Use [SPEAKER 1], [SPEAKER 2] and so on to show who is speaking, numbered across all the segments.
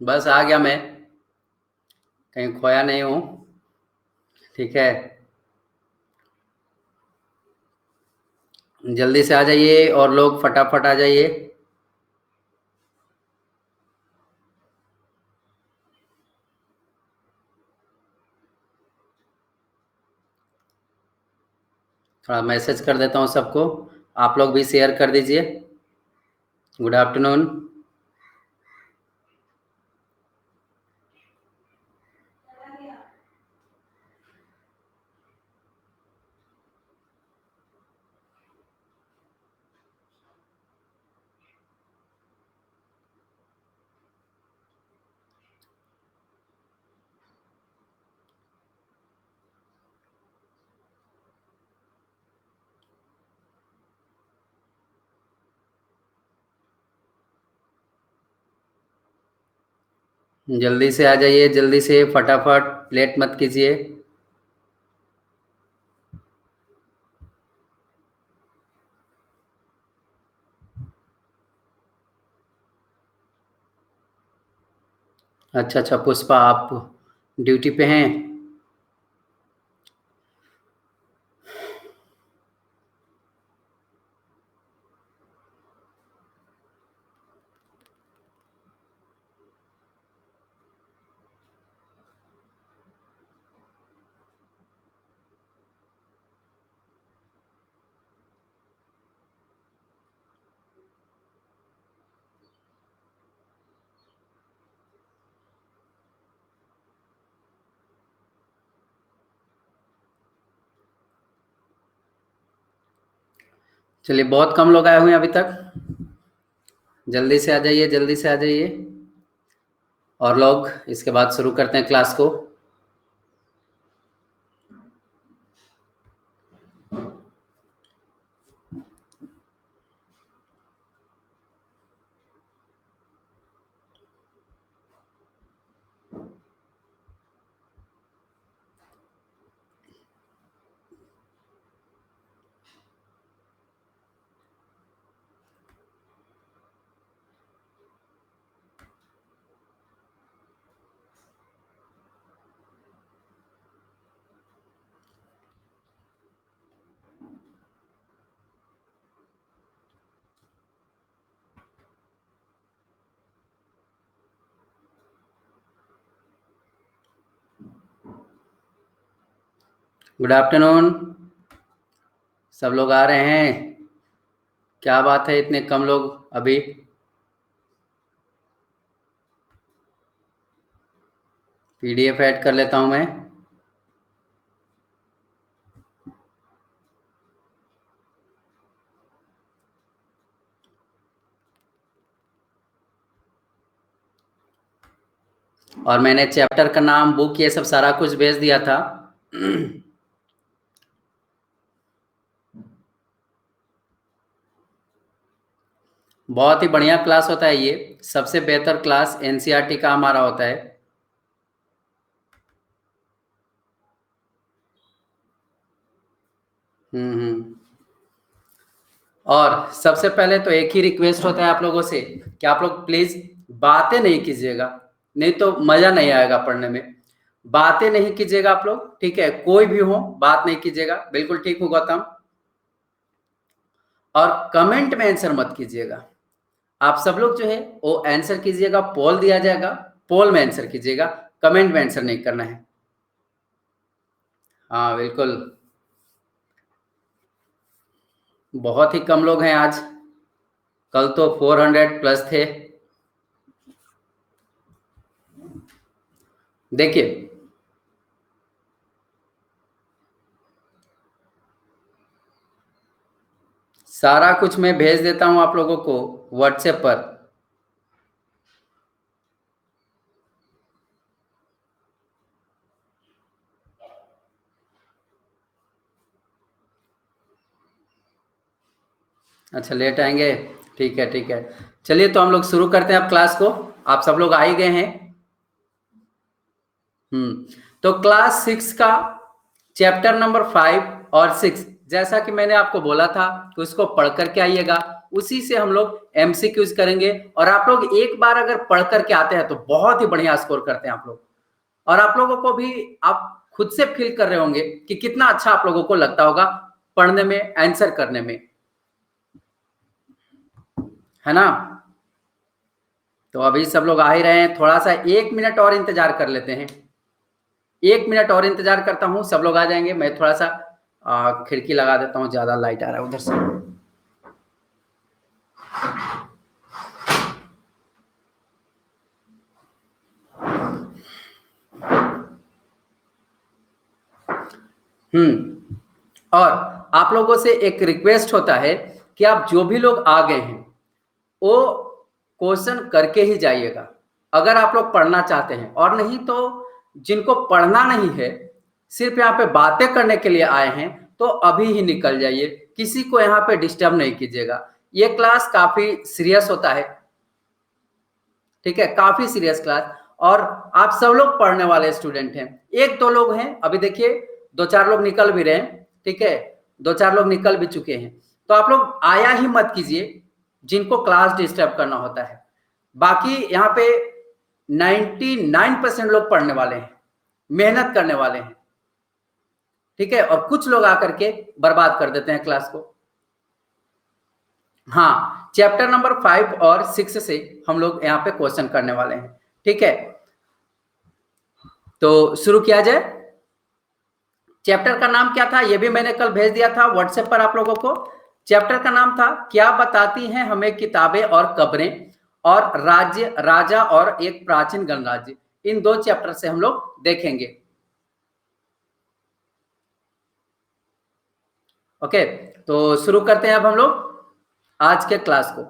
[SPEAKER 1] बस आ गया मैं, कहीं खोया नहीं हूँ। ठीक है, जल्दी से आ जाइए और लोग फटाफट आ जाइए। थोड़ा मैसेज कर देता हूँ सबको, आप लोग भी शेयर कर दीजिए। Good afternoon. जल्दी से आ जाइए, जल्दी से फटाफट, लेट मत कीजिए। अच्छा अच्छा पुष्पा, आप ड्यूटी पे हैं? चलिए, बहुत कम लोग आए हुए हैं अभी तक। जल्दी से आ जाइए, जल्दी से आ जाइए, और लोग इसके बाद शुरू करते हैं क्लास को। Good afternoon. सब लोग आ रहे हैं? क्या बात है, इतने कम लोग अभी? पीडीएफ ऐड कर लेता हूं मैं। और मैंने चैप्टर का नाम, बुक, ये सब सारा कुछ भेज दिया था। बहुत ही बढ़िया क्लास होता है ये, सबसे बेहतर क्लास एनसीईआरटी का हमारा होता है। हम्म। और सबसे पहले तो एक ही रिक्वेस्ट होता है आप लोगों से कि आप लोग प्लीज बातें नहीं कीजिएगा, नहीं तो मजा नहीं आएगा पढ़ने में। बातें नहीं कीजिएगा आप लोग, ठीक है? कोई भी हो, बात नहीं कीजिएगा, बिल्कुल ठीक हो गौतम। और कमेंट में आंसर मत कीजिएगा। आप सब लोग जो है वो आंसर कीजिएगा, पोल दिया जाएगा, पोल में आंसर कीजिएगा, कमेंट में आंसर नहीं करना है। हाँ बिल्कुल, बहुत ही कम लोग हैं आज, कल तो 400 प्लस थे। देखिए, सारा कुछ मैं भेज देता हूं आप लोगों को व्हाट्सएप पर। अच्छा, लेट आएंगे, ठीक है ठीक है। चलिए, तो हम लोग शुरू करते हैं अब क्लास को। आप सब लोग आ ही गए हैं। तो क्लास 6 का चैप्टर नंबर 5 और 6, जैसा कि मैंने आपको बोला था, तो इसको पढ़ करके आइएगा। उसी से हम लोग एमसीक्यूज करेंगे। और आप लोग एक बार अगर पढ़ करके आते हैं तो बहुत ही बढ़िया स्कोर करते हैं आप लोग। और आप लोगों को भी आप खुद से फील कर रहे होंगे कि कितना अच्छा आप लोगों को लगता होगा पढ़ने में, आंसर करने में, है ना। तो अभी सब लोग आ ही रहे हैं, थोड़ा सा 1 मिनट और इंतजार कर लेते हैं। 1 मिनट और इंतजार करता हूं, सब लोग आ जाएंगे। मैं थोड़ा सा खिड़की लगा देता हूं, ज्यादा लाइट आ रहा है उधर से। और आप लोगों से एक रिक्वेस्ट होता है कि आप जो भी लोग आ गए हैं वो क्वेश्चन करके ही जाइएगा, अगर आप लोग पढ़ना चाहते हैं। और नहीं तो जिनको पढ़ना नहीं है, सिर्फ यहाँ पे बातें करने के लिए आए हैं, तो अभी ही निकल जाइए, किसी को यहाँ पे डिस्टर्ब नहीं कीजिएगा। ये क्लास काफी सीरियस होता है, ठीक है, काफी सीरियस क्लास। और आप सब लोग पढ़ने वाले स्टूडेंट हैं। 1-2 लोग हैं, अभी देखिए 2-4 लोग निकल भी रहे हैं, ठीक है, 2-4 लोग निकल भी चुके हैं। तो आप लोग आया ही मत कीजिए जिनको क्लास डिस्टर्ब करना होता है। बाकी यहाँ पे 99% लोग पढ़ने वाले हैं, मेहनत करने वाले हैं, ठीक है। और कुछ लोग आकर के बर्बाद कर देते हैं क्लास को। हाँ, चैप्टर नंबर 5 और 6 से हम लोग यहाँ पे क्वेश्चन करने वाले हैं, ठीक है। तो शुरू किया जाए। चैप्टर का नाम क्या था, ये भी मैंने कल भेज दिया था व्हाट्सएप पर आप लोगों को। चैप्टर का नाम था क्या बताती हैं हमें किताबें और कब्रें, और राज्य, राजा और एक प्राचीन गणराज्य। इन 2 चैप्टर से हम लोग देखेंगे। ओके, तो शुरू करते हैं अब हम लोग आज के क्लास को।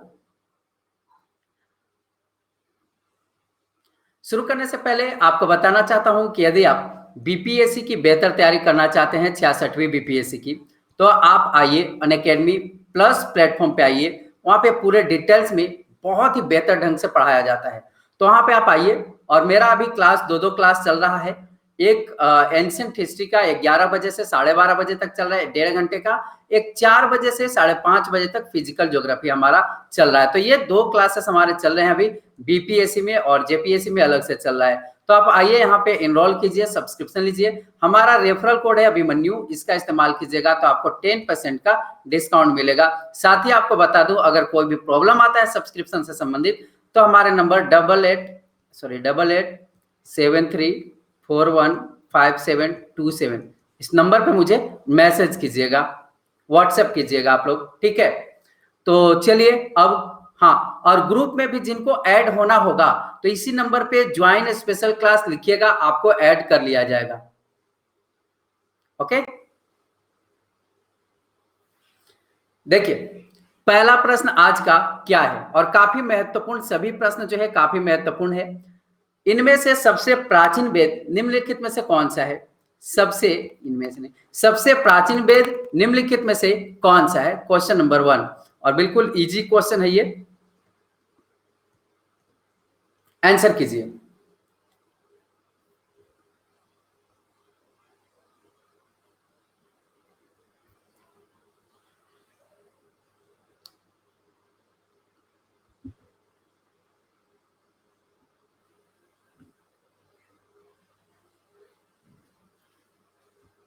[SPEAKER 1] शुरू करने से पहले आपको बताना चाहता हूं कि यदि आप बीपीएससी की बेहतर तैयारी करना चाहते हैं, 66वीं बीपीएससी की, तो आप आइए अनअकैडमी प्लस प्लेटफॉर्म पे आइए। वहां पे पूरे डिटेल्स में बहुत ही बेहतर ढंग से पढ़ाया जाता है। तो वहां पे आप आइए। और मेरा अभी क्लास 2-2 क्लास चल रहा है। एक एंशिएंट हिस्ट्री का 11 बजे से 12:30 बजे तक चल रहा है, 1.5 घंटे का। एक 4 बजे से 5:30 बजे तक फिजिकल ज्योग्राफी हमारा चल रहा है। तो ये 2 क्लासेस हमारे चल रहे हैं अभी, बीपीएससी में और जेपीएससी में अलग से चल रहा है। तो आप आइए यहाँ पे एनरोल कीजिए, सब्सक्रिप्शन लीजिए। हमारा रेफरल कोड है अभिमन्यु, इसका इस्तेमाल कीजिएगा तो आपको 10% का डिस्काउंट मिलेगा। साथ ही आपको बता दूं, अगर कोई भी प्रॉब्लम आता है सब्सक्रिप्शन से संबंधित, तो हमारे नंबर 8873415727 इस नंबर पे मुझे मैसेज कीजिएगा, व्हाट्सएप कीजिएगा आप लोग, ठीक है। तो चलिए अब, हाँ, और ग्रुप में भी जिनको ऐड होना होगा तो इसी नंबर पे ज्वाइन स्पेशल क्लास लिखिएगा, आपको ऐड कर लिया जाएगा। ओके, देखिए पहला प्रश्न आज का क्या है, और काफी महत्वपूर्ण, सभी प्रश्न जो है काफी महत्वपूर्ण है। इनमें से सबसे प्राचीन वेद निम्नलिखित में से कौन सा है? इनमें से नहीं, सबसे प्राचीन वेद निम्नलिखित में से कौन सा है? Question number 1। और बिल्कुल इजी क्वेश्चन है ये, आंसर कीजिए।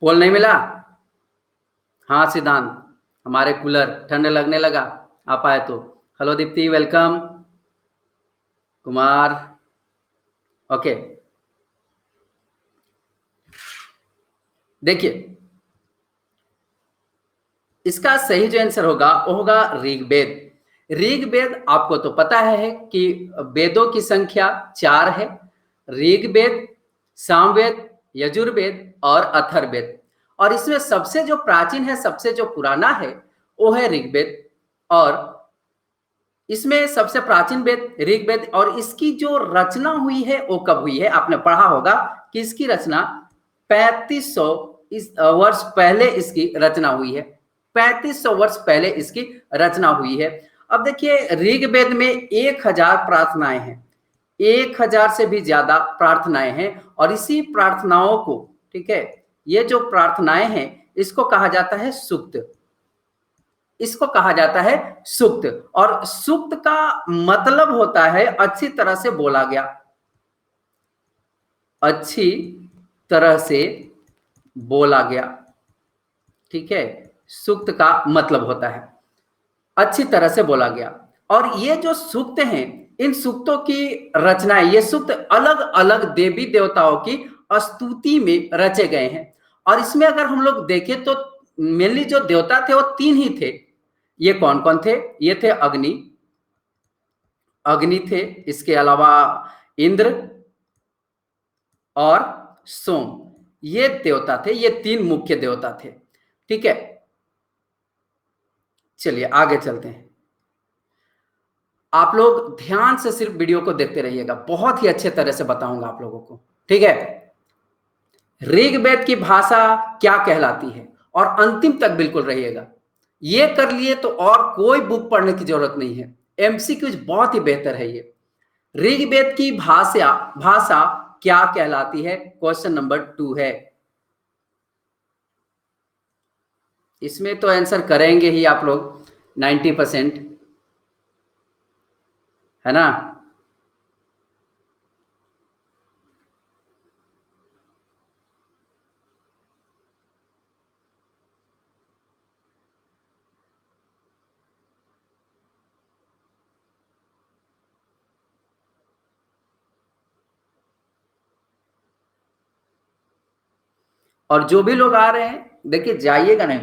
[SPEAKER 1] पोल नहीं मिला? हाँ सिद्धांत, हमारे कूलर ठंड लगने लगा, आप आए तो। Hello Deepti, welcome. Kumar, okay. देखिए इसका सही जो आंसर होगा वो होगा ऋग्वेद। ऋग्वेद आपको तो पता है कि वेदों की संख्या 4 है, ऋग्वेद, सामवेद, यजुर्वेद और अथर्ववेद। और इसमें सबसे जो प्राचीन है, सबसे जो पुराना है, वो है ऋग्वेद। और इसमें सबसे प्राचीन वेद ऋग्वेद, और इसकी जो रचना हुई है वो कब हुई है? आपने पढ़ा होगा कि इसकी रचना 3500 वर्ष पहले इसकी रचना हुई है। 3500 वर्ष पहले इसकी रचना हुई है। अब देखिए ऋग्वेद में 1000 प्रार्थनाएं हैं, 1000 से भी ज्यादा प्रार्थनाएं हैं। और इसी प्रार्थनाओं को, ठीक है, ये जो प्रार्थनाएं हैं इसको कहा जाता है सूक्त। इसको कहा जाता है सूक्त। और सूक्त का मतलब होता है अच्छी तरह से बोला गया, अच्छी तरह से बोला गया। ठीक है, सूक्त का मतलब होता है अच्छी तरह से बोला गया। और ये जो सूक्त हैं, इन सूक्तों की रचनाएं, ये सूक्त अलग अलग देवी देवताओं की स्तुति में रचे गए हैं। और इसमें अगर हम लोग देखें तो मेनली जो देवता थे वो तीन ही थे। ये कौन कौन थे? ये थे अग्नि, अग्नि थे, इसके अलावा इंद्र और सोम। ये देवता थे, ये तीन मुख्य देवता थे। ठीक है, चलिए आगे चलते हैं। आप लोग ध्यान से सिर्फ वीडियो को देखते रहिएगा, बहुत ही अच्छे तरह से बताऊंगा आप लोगों को। ठीक है, ऋग्वेद की भाषा क्या कहलाती है, और अंतिम तक बिल्कुल रहिएगा। ये कर लिए तो और कोई बुक पढ़ने की जरूरत नहीं है, एमसीक्यूज बहुत ही बेहतर है ये। ऋग्वेद की भाषा भाषा क्या कहलाती है? क्वेश्चन नंबर 2 है। इसमें तो आंसर करेंगे ही आप लोग 90%, है ना? और जो भी लोग आ रहे हैं, देखिए जाइएगा नहीं।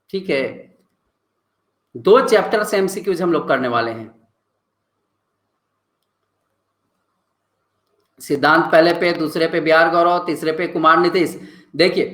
[SPEAKER 1] ठीक है, 2 चैप्टर से एमसीक्यूज हम लोग करने वाले हैं। सिद्धांत पहले पे, दूसरे पे बिहार गौरव, तीसरे पे कुमार नीतीश। देखिए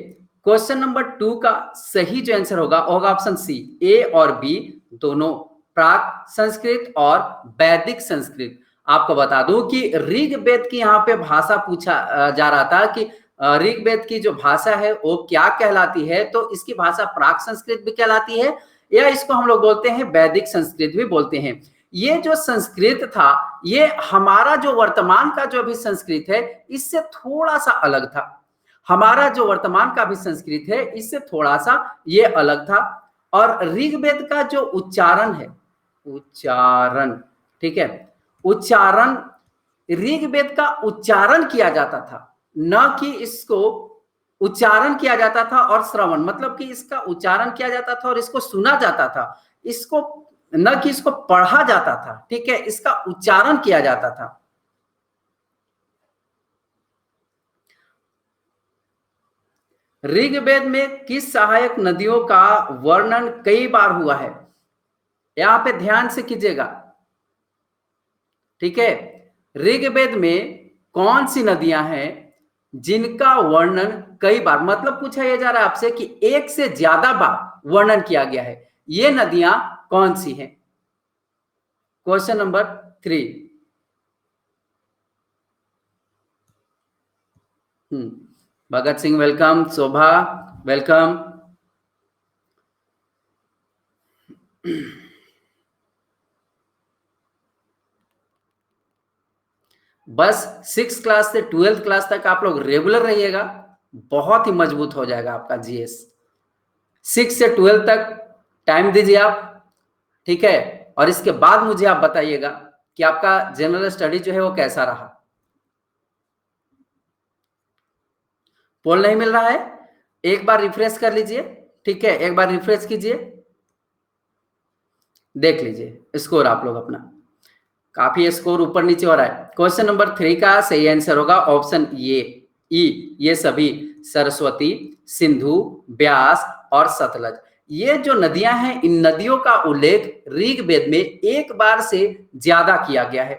[SPEAKER 1] क्वेश्चन नंबर 2 का सही जो आंसर होगा ऑप्शन सी। ए और बी दोनों प्राक संस्कृत और वैदिक संस्कृत। आपको बता दूं कि ऋग्वेद की यहाँ पे भाषा पूछा जा रहा था कि ऋग्वेद की जो भाषा है वो क्या कहलाती है, तो इसकी भाषा प्राक संस्कृत भी कहलाती है, या इसको हम लोग बोलते हैं वैदिक संस्कृत भी बोलते हैं। ये जो संस्कृत था, ये हमारा जो वर्तमान का जो भी संस्कृत है इससे थोड़ा सा अलग था। हमारा जो वर्तमान का भी संस्कृत है इससे थोड़ा सा ये अलग था। और ऋग्वेद का जो उच्चारण है, उच्चारण, ठीक है, उच्चारण, ऋग्वेद का उच्चारण किया जाता था, न कि इसको उच्चारण किया जाता था और श्रवण, मतलब कि इसका उच्चारण किया जाता था और इसको सुना जाता था, इसको न कि इसको पढ़ा जाता था। ठीक है, इसका उच्चारण किया जाता था। ऋग्वेद में किस सहायक नदियों का वर्णन कई बार हुआ है? यहां पे ध्यान से कीजिएगा। ठीक है, ऋग्वेद में कौन सी नदियां हैं जिनका वर्णन कई बार, मतलब पूछा यह जा रहा है आपसे कि एक से ज्यादा बार वर्णन किया गया है, ये नदियां कौन सी हैं? Question number 3। Bhagat Singh welcome, शोभा वेलकम। बस 6 क्लास से 12th क्लास तक आप लोग रेगुलर रहिएगा, बहुत ही मजबूत हो जाएगा आपका जीएस। 6 से 12 तक टाइम दीजिए आप। ठीक है, और इसके बाद मुझे आप बताइएगा कि आपका जनरल स्टडी जो है वो कैसा रहा। पोल नहीं मिल रहा है? एक बार रिफ्रेश कर लीजिए। ठीक है, एक बार रिफ्रेश कीजिए, देख लीजिए स्कोर आप लोग अपना। काफी स्कोर ऊपर नीचे हो रहा है। क्वेश्चन नंबर 3 का सही आंसर होगा ऑप्शन ए, ई। ये सभी सरस्वती, सिंधु, ब्यास और सतलज, ये जो नदियां हैं, इन नदियों का उल्लेख ऋग्वेद में एक बार से ज्यादा किया गया है।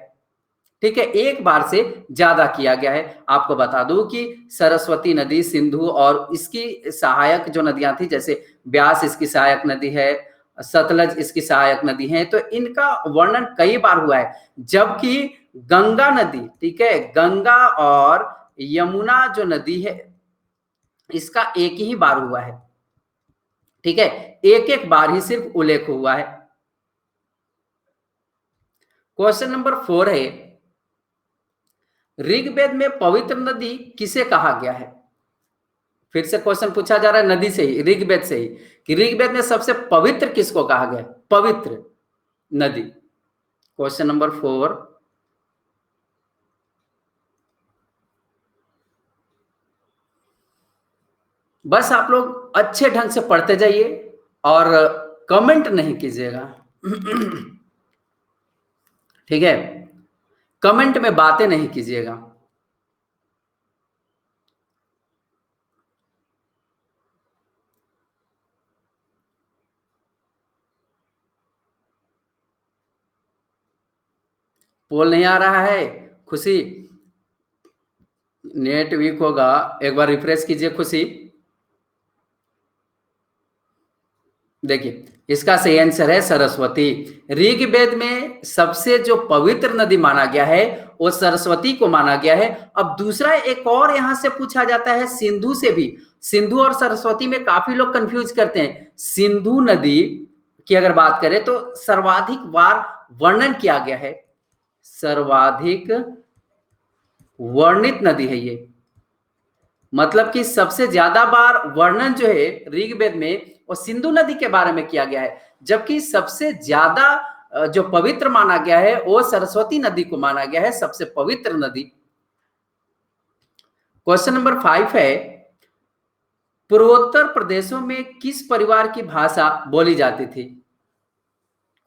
[SPEAKER 1] ठीक है, एक बार से ज्यादा किया गया है। आपको बता दूं कि सरस्वती नदी, सिंधु और इसकी सहायक जो नदियां थी, जैसे ब्यास इसकी सहायक नदी है, सतलज इसकी सहायक नदी है, तो इनका वर्णन कई बार हुआ है। जबकि गंगा नदी, ठीक है, गंगा और यमुना जो नदी है इसका एक ही बार हुआ है। ठीक है, एक एक बार ही सिर्फ उल्लेख हुआ है। क्वेश्चन नंबर 4 है, ऋग्वेद में पवित्र नदी किसे कहा गया है? फिर से क्वेश्चन पूछा जा रहा है नदी से ही, ऋग्वेद से ही, कि ऋग्वेद में सबसे पवित्र किसको कहा गया? पवित्र नदी। क्वेश्चन नंबर 4, बस आप लोग अच्छे ढंग से पढ़ते जाइए और कमेंट नहीं कीजिएगा। ठीक है, कमेंट में बातें नहीं कीजिएगा। पोल नहीं आ रहा है खुशी, नेट वीक होगा, एक बार रिफ्रेश कीजिए खुशी। देखिए, इसका सही आंसर है सरस्वती। ऋग्वेद में सबसे जो पवित्र नदी माना गया है वो सरस्वती को माना गया है। अब दूसरा एक और यहां से पूछा जाता है सिंधु से भी। सिंधु और सरस्वती में काफी लोग कंफ्यूज करते हैं। सिंधु नदी की अगर बात करें तो सर्वाधिक बार वर्णन किया गया है, सर्वाधिक वर्णित नदी है ये। मतलब कि सबसे ज्यादा बार वर्णन जो है ऋग्वेद में वो सिंधु नदी के बारे में किया गया है, जबकि सबसे ज्यादा जो पवित्र माना गया है वो सरस्वती नदी को माना गया है सबसे पवित्र नदी। क्वेश्चन नंबर 5 है, पूर्वोत्तर प्रदेशों में किस परिवार की भाषा बोली जाती थी?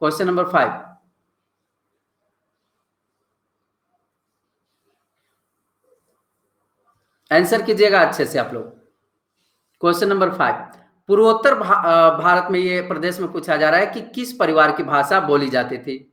[SPEAKER 1] क्वेश्चन नंबर 5, आंसर कीजिएगा अच्छे से आप लोग। क्वेश्चन नंबर 5, पूर्वोत्तर भारत में ये प्रदेश में पूछा जा रहा है कि किस परिवार की भाषा बोली जाती थी?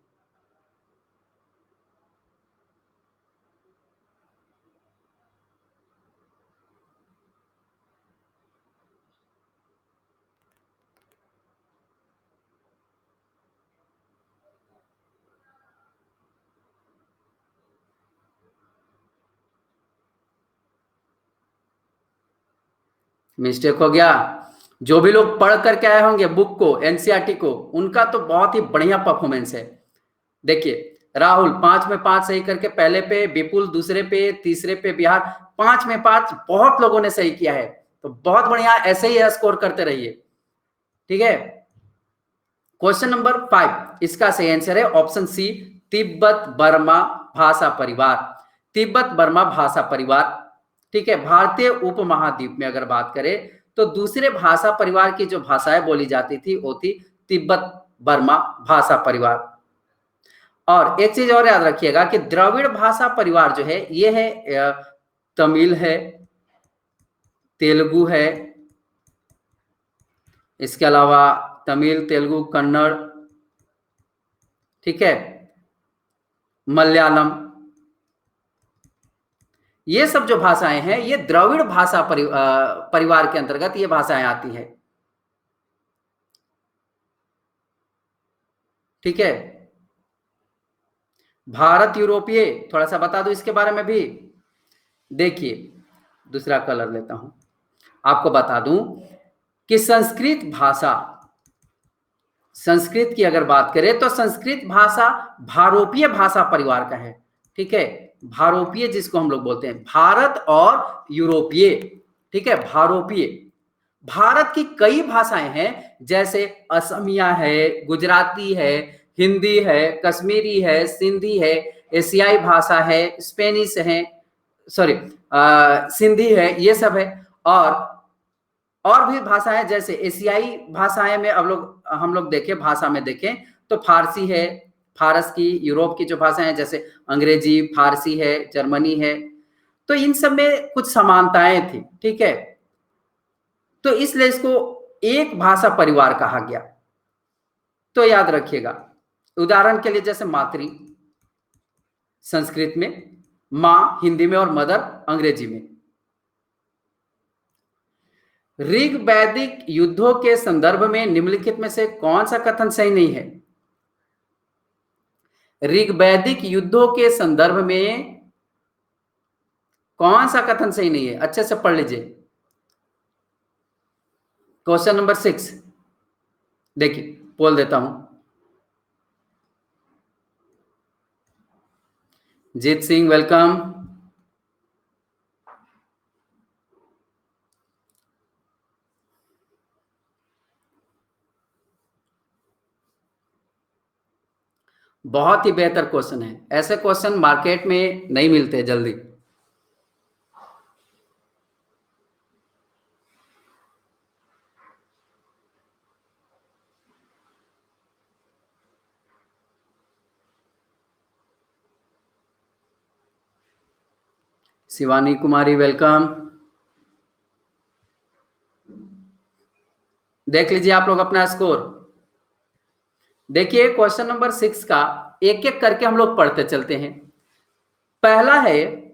[SPEAKER 1] मिस्टेक हो गया। जो भी लोग पढ़ करके आए होंगे बुक को, एनसीईआरटी को, उनका तो बहुत ही बढ़िया परफॉर्मेंस है। देखिए, राहुल 5 में 5 सही करके पहले पे, विपुल दूसरे पे, तीसरे पे बिहार, 5 में 5 बहुत लोगों ने सही किया है। तो बहुत बढ़िया, ऐसे ही स्कोर करते रहिए। ठीक है, क्वेश्चन नंबर 5, इसका सही आंसर है ऑप्शन सी, तिब्बत बर्मा भाषा परिवार। तिब्बत बर्मा भाषा परिवार। ठीक है, भारतीय उपमहाद्वीप में अगर बात करें तो दूसरे भाषा परिवार की जो भाषाएं बोली जाती थी वो थी तिब्बत बर्मा भाषा परिवार। और एक चीज और याद रखिएगा कि द्रविड़ भाषा परिवार जो है ये है तमिल है, तेलुगु है, इसके अलावा तमिल, तेलुगु, कन्नड़, ठीक है, मलयालम, ये सब जो भाषाएं हैं ये द्रविड़ भाषा परिवार के अंतर्गत ये भाषाएं आती है। ठीक है, भारत यूरोपीय, थोड़ा सा बता दो इसके बारे में भी। देखिए, दूसरा कलर लेता हूं, आपको बता दूं कि संस्कृत भाषा, संस्कृत की अगर बात करें तो संस्कृत भाषा भारोपीय भाषा परिवार का है। ठीक है, भारोपीय जिसको हम लोग बोलते हैं, भारत और यूरोपीय। ठीक है, भारोपीय। भारत की कई भाषाएं हैं, जैसे असमिया है, गुजराती है, हिंदी है, कश्मीरी है, सिंधी है, एशियाई भाषा है, स्पेनिश है, सॉरी सिंधी है, ये सब है। और भी भाषाएं जैसे एशियाई भाषाएं में हम लोग देखें, भाषा में देखें तो फारसी है, फारस की, यूरोप की जो भाषाएं हैं जैसे अंग्रेजी, फारसी है, जर्मनी है। तो इन सब में कुछ समानताएं थी। ठीक है, तो इसलिए इसको एक भाषा परिवार कहा गया। तो याद रखिएगा, उदाहरण के लिए जैसे मातृ संस्कृत में, मां हिंदी में और मदर अंग्रेजी में। ऋग वैदिक युद्धों के संदर्भ में निम्नलिखित में से कौन सा कथन सही नहीं है? ऋग वैदिक युद्धों के संदर्भ में कौन सा कथन सही नहीं है? अच्छे से पढ़ लीजिए। क्वेश्चन नंबर 6, देखिए बोल देता हूं। जीत सिंह वेलकम। बहुत ही बेहतर क्वेश्चन है, ऐसे क्वेश्चन मार्केट में नहीं मिलते जल्दी। शिवानी कुमारी वेलकम। देख लीजिए आप लोग अपना स्कोर। देखिए क्वेश्चन नंबर 6 का एक एक करके हम लोग पढ़ते चलते हैं। पहला है,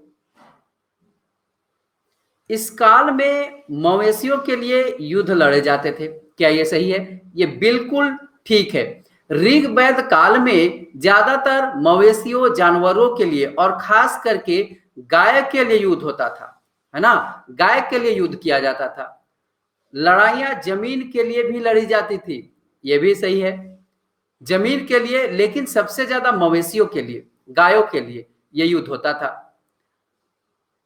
[SPEAKER 1] इस काल में मवेशियों के लिए युद्ध लड़े जाते थे, क्या ये सही है? ये बिल्कुल ठीक है। ऋग्वेद काल में ज्यादातर मवेशियों जानवरों के लिए और खास करके गाय के लिए युद्ध होता था, है ना? गाय के लिए युद्ध किया जाता था। लड़ाइयां जमीन के लिए भी लड़ी जाती थी, ये भी सही है, जमीन के लिए, लेकिन सबसे ज्यादा मवेशियों के लिए, गायों के लिए ये युद्ध होता था।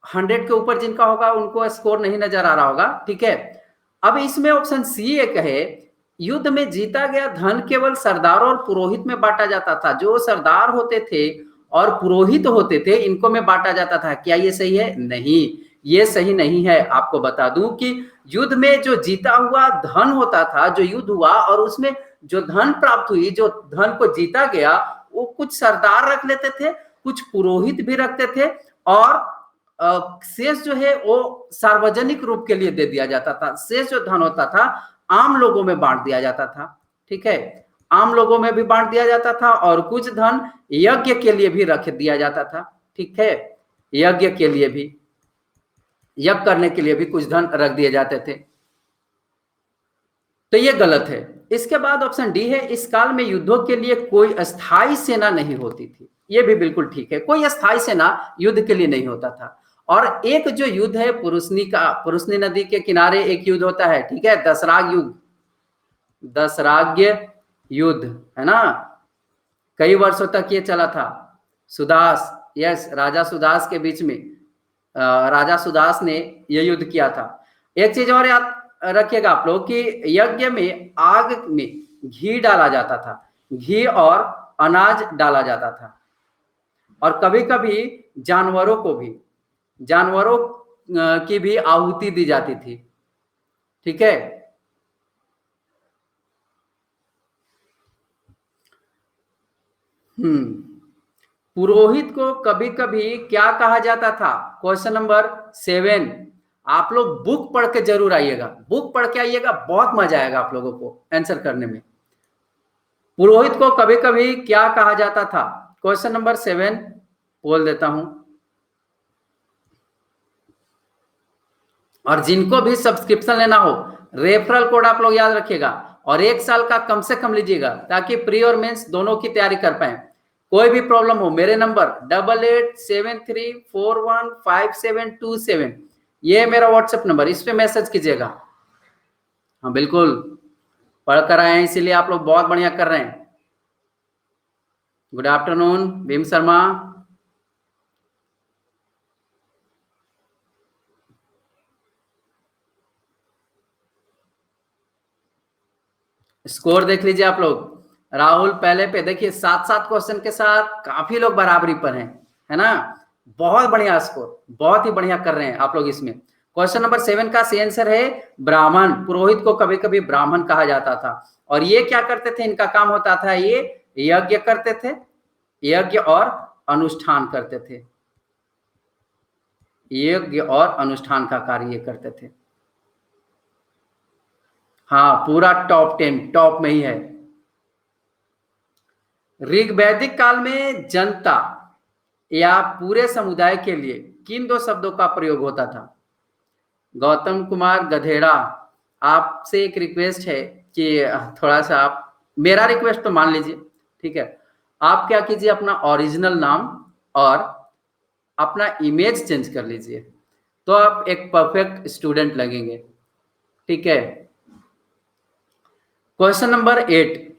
[SPEAKER 1] 100 के ऊपर जिनका होगा उनको स्कोर नहीं नजर आ रहा होगा, ठीक है। अब इसमें ऑप्शन सी एक है, युद्ध में जीता गया धन केवल सरदार और पुरोहित में बांटा जाता था। जो सरदार होते थे और पुरोहित होते थे, इनको में बांटा जाता था। क्या ये सही है? नहीं, ये सही नहीं है। आपको बता दूं कि युद्ध में जो जीता हुआ धन होता था, जो युद्ध हुआ और उसमें जो धन प्राप्त हुई, जो धन को जीता गया, वो कुछ सरदार रख लेते थे, कुछ पुरोहित भी रखते थे, और शेष जो है वो सार्वजनिक रूप के लिए दे दिया जाता था। शेष जो धन होता था आम लोगों में बांट दिया जाता था, ठीक है। आम लोगों में भी बांट दिया जाता था और कुछ धन यज्ञ के लिए भी रख दिया जाता था, ठीक है। यज्ञ के लिए भी, यज्ञ करने के लिए भी कुछ धन रख दिए जाते थे। तो ये गलत है। इसके बाद ऑप्शन डी है, इस काल में युद्धों के लिए कोई अस्थाई सेना नहीं होती थी। ये भी बिल्कुल ठीक है, कोई अस्थाई सेना युद्ध के लिए नहीं होता था। और एक जो युद्ध है पुरुषनी का, पुरुषनी नदी के किनारे एक युद्ध होता है, ठीक है, दसराग युद्ध, दसराग्य युद्ध, है ना। कई वर्षों तक ये चला था। सुदास, यस, राजा सुदास के बीच में राजा सुदास ने यह युद्ध किया था। एक चीज और याद रखिएगा आप लोग कि यज्ञ में आग में घी डाला जाता था, घी और अनाज डाला जाता था, और कभी कभी जानवरों को भी, जानवरों की भी आहुति दी जाती थी, ठीक है। पुरोहित को कभी कभी क्या कहा जाता था? Question number 7। आप लोग बुक पढ़ के जरूर आइएगा, बुक पढ़ के आइएगा, बहुत मजा आएगा आप लोगों को आंसर करने में। पुरोहित को कभी कभी क्या कहा जाता था? क्वेश्चन नंबर 7 बोल देता हूं। और जिनको भी सब्सक्रिप्शन लेना हो, रेफरल कोड आप लोग याद रखिएगा, और 1 साल का कम से कम लीजिएगा, ताकि प्री और मेंस दोनों की तैयारी कर पाए। कोई भी प्रॉब्लम हो, मेरे नंबर 8873415727, ये मेरा व्हाट्सएप नंबर, इस पे मैसेज कीजिएगा। हाँ बिल्कुल, पढ़ कर आए हैं, इसीलिए आप लोग बहुत बढ़िया कर रहे हैं। Good afternoon Bhim Sharma. Score देख लीजिए आप लोग। राहुल पहले पे, देखिए 7-7 क्वेश्चन के साथ काफी लोग बराबरी पर हैं, है ना। बहुत बढ़िया स्कोर, बहुत ही बढ़िया कर रहे हैं आप लोग इसमें। क्वेश्चन नंबर 7 का सही आंसर है ब्राह्मण। पुरोहित को कभी कभी ब्राह्मण कहा जाता था, और ये क्या करते थे? इनका काम होता था, ये यज्ञ करते थे, यज्ञ और अनुष्ठान करते थे, यज्ञ और अनुष्ठान का कार्य ये करते थे। हाँ, पूरा टॉप 10, टॉप में ही है। ऋग्वैदिक काल में जनता या पूरे समुदाय के लिए किन 2 शब्दों का प्रयोग होता था? गौतम कुमार गधेड़ा, आपसे एक रिक्वेस्ट है कि थोड़ा सा आप, मेरा रिक्वेस्ट तो मान लीजिए, ठीक है। आप क्या कीजिए, अपना ओरिजिनल नाम और अपना इमेज चेंज कर लीजिए, तो आप एक परफेक्ट स्टूडेंट लगेंगे, ठीक है। क्वेश्चन नंबर 8,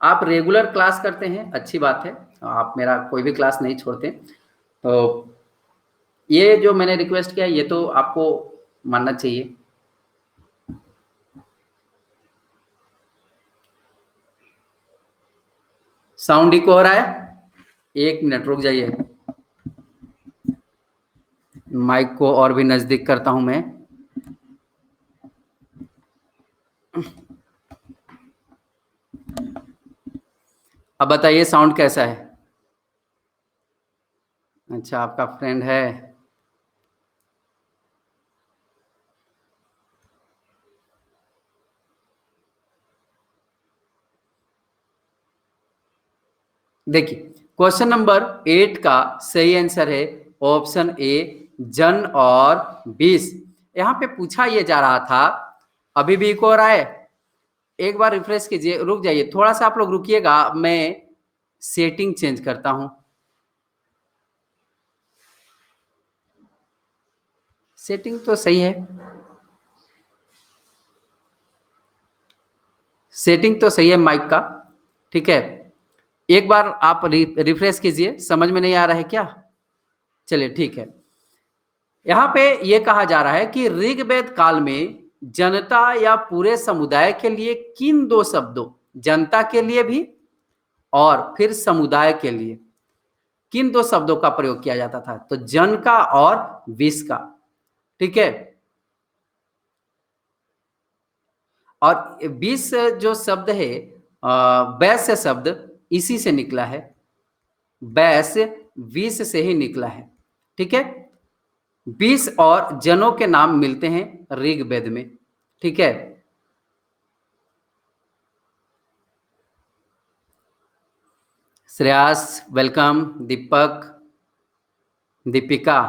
[SPEAKER 1] आप रेगुलर क्लास करते हैं, अच्छी बात है, आप मेरा कोई भी क्लास नहीं छोड़ते, तो ये जो मैंने रिक्वेस्ट किया ये तो आपको मानना चाहिए। साउंड इको हो रहा है? 1 मिनट रुक जाइए, माइक को और भी नजदीक करता हूं मैं। अब बताइए साउंड कैसा है? अच्छा, आपका फ्रेंड है। देखिए, क्वेश्चन नंबर 8 का सही आंसर है ऑप्शन ए, जन और 20। यहां पे पूछा ये जा रहा था, अभी भी इको हो रहा है? एक बार रिफ्रेश कीजिए, रुक जाइए थोड़ा सा, आप लोग रुकिएगा, मैं सेटिंग चेंज करता हूं। सेटिंग तो सही है, सेटिंग तो सही है माइक का, ठीक है। एक बार आप रिफ्रेश कीजिए, समझ में नहीं आ रहा है क्या? चलिए ठीक है। यहां पे ये कहा जा रहा है कि ऋग्वेद काल में जनता या पूरे समुदाय के लिए किन 2 शब्दों, जनता के लिए भी और फिर समुदाय के लिए, किन 2 शब्दों का प्रयोग किया जाता था? तो जन का और विष का, ठीक है। और विष जो शब्द है, वैश्य शब्द इसी से निकला है, वैश्य विष से ही निकला है, ठीक है। विष और जनों के नाम मिलते हैं ऋग्वेद में, ठीक है। श्रेयास वेलकम, दीपक, दीपिका।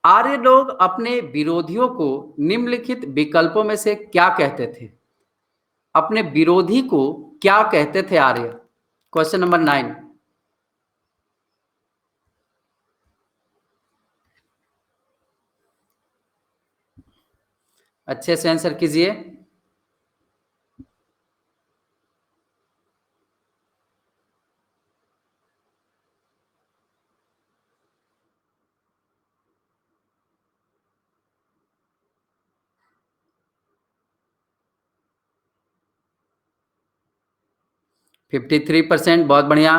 [SPEAKER 1] आर्य लोग अपने विरोधियों को निम्नलिखित विकल्पों में से क्या कहते थे? अपने विरोधी को क्या कहते थे आर्य? Question number 9। अच्छे से आंसर कीजिए। फिफ्टी 53%, बहुत बढ़िया।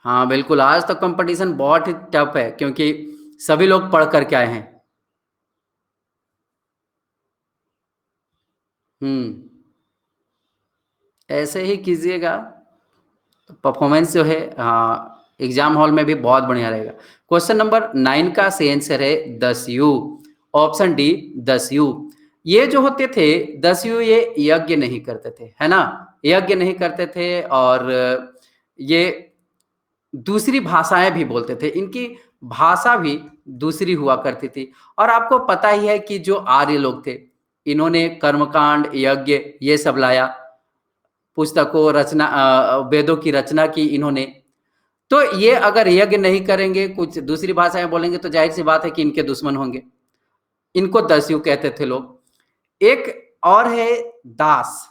[SPEAKER 1] हाँ बिल्कुल, आज तो कंपटीशन बहुत ही टफ है क्योंकि सभी लोग पढ़ करके आए हैं। ऐसे ही कीजिएगा तो परफॉर्मेंस जो है, हाँ, एग्जाम हॉल में भी बहुत बढ़िया रहेगा। क्वेश्चन नंबर 9 का सही आंसर है दस्यु, ऑप्शन डी दस्यु। ये जो होते थे दस्यु, ये यज्ञ नहीं करते थे, है ना, यज्ञ नहीं करते थे, और ये दूसरी भाषाएं भी बोलते थे, इनकी भाषा भी दूसरी हुआ करती थी। और आपको पता ही है कि जो आर्य लोग थे, इन्होंने कर्मकांड, यज्ञ, ये सब लाया, पुस्तकों रचना, वेदों की रचना की इन्होंने। तो ये अगर यज्ञ नहीं करेंगे, कुछ दूसरी भाषाएं बोलेंगे, तो जाहिर सी बात है कि इनके दुश्मन होंगे। इनको दस्यु कहते थे लोग। एक और है दास